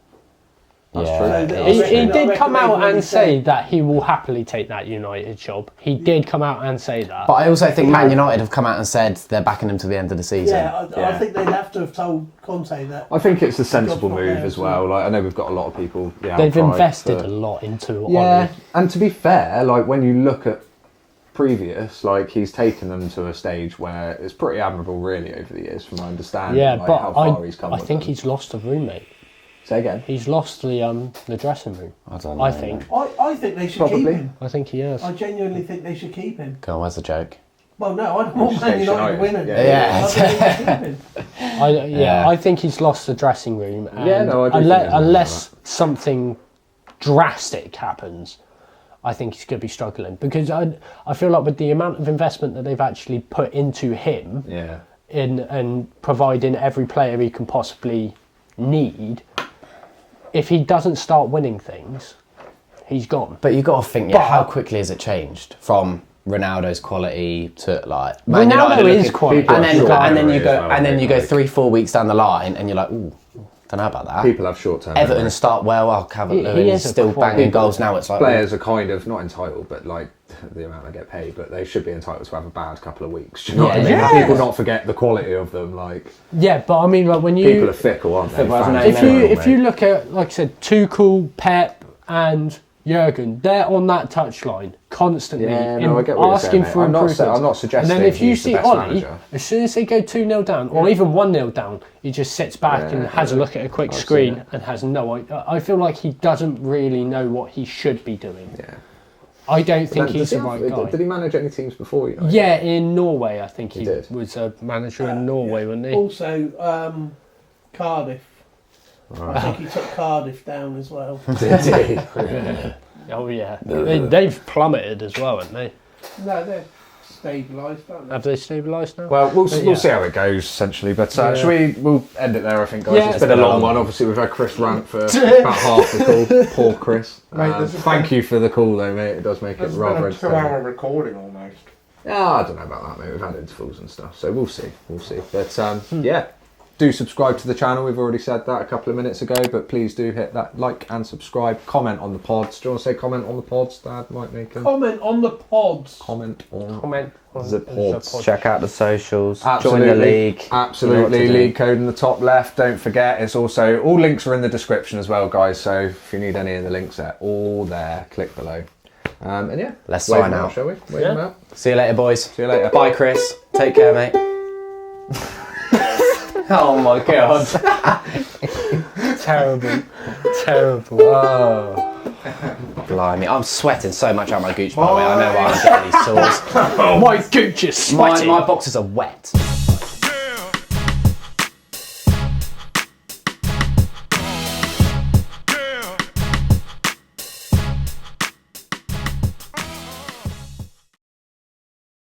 That's Yeah. true. So that- He I reckon did come they've out already and said- say that he will happily take that United job. He did come out and say that. But I also think Man United have come out and said they're backing him to the end of the season. Yeah, I Yeah. think they'd have to have told Conte that. I think it's a sensible Job's not move there, as so- well. Like I know we've got a lot of people. Yeah, They've outright invested for- a lot into Yeah, Ollie. and to be fair, like when you look at previous, like he's taken them to a stage where it's pretty admirable, really, over the years, from my understanding. Yeah, like, but how far he's come. I with think them. he's lost a roommate. Say again. He's lost the dressing room. I don't know. I think. I think they should Probably. keep him. I think he has. I genuinely think they should keep him. Go on, where's the joke? Well, no, I don't want Just Man say United United. winning. Yeah. I think they should keep him. Yeah. I think he's lost the dressing room. And Yeah, no, I do think there's more unless something drastic happens, I think he's going to be struggling. Because I feel like with the amount of investment that they've actually put into him, Yeah. and providing every player he can possibly need, if he doesn't start winning things, he's gone. But you've got to think, But- how quickly has it changed from Ronaldo's quality to like Ronaldo United is looking- quality. People and have then short and then you memory go as well, and then you go like- 3-4 weeks down the line and you're like, ooh, don't know about that. People have short-term. Everton memory. start well. I'll have He Lewin is a still quality banging goals now. It's like Players are kind of not entitled, but like the amount they get paid, but they should be entitled to have a bad couple of weeks. Do you know what I mean? Yeah. People not forget the quality of them. Like Yeah, but I mean, like when you people are fickle, aren't they? Fickle as an Fans if are you fickle, if you mate. look at, like I said, Tuchel, Pep, and Jurgen, they're on that touchline constantly, Yeah, no, I get what you're asking saying, mate. for I'm not improvements. I'm not suggesting. And then if you he's the see best Ollie, manager. as soon as they go 2-0 down, or even 1-0 down, he just sits back and has a look at a quick I've seen screen it. and has no idea. I feel like he doesn't really know what he should be doing. Yeah. I don't think Does he's he the have- right guy. Did he manage any teams before? You know? Yeah, in Norway, I think he did. was a manager in Norway, wasn't he? Also, Cardiff. I think he took Cardiff down as well. Did he? Oh yeah, they've plummeted as well, haven't they? No, they're stabilised, aren't they? Have they stabilised now? Well, we'll Yeah. see how it goes, essentially. But Yeah. we'll end it there, I think, guys. Yeah. It's been a long one. Obviously, we've had Chris rant for about half the call. Poor Chris. Thank you for the call, though, mate. It does make it rather It's been a entertaining. 2-hour recording almost. Yeah, I don't know about that, mate. We've had intervals and stuff, so we'll see. But yeah, do subscribe to the channel. We've already said that a couple of minutes ago, but please do hit that like and subscribe. Comment on the pods. Do you want to say comment on the pods, Dad? Might make a Comment on the pods. comment on Comment on the pods. check out the socials. Absolutely. Join the league. Absolutely. You know what to do. League code in the top left. Don't forget, it's also all links are in the description as well, guys. So if you need any of the links, they're all there. Click below. And yeah, Let's wave sign them out. shall we? Wave Yeah. them out. See you later, boys. See you later. Bye, Chris. Take care, mate. Oh my god. terrible, terrible. Oh. Blimey. I'm sweating so much out my gooch, by the way. I know why I'm getting these sores. My gooch is sweating. My boxes are wet.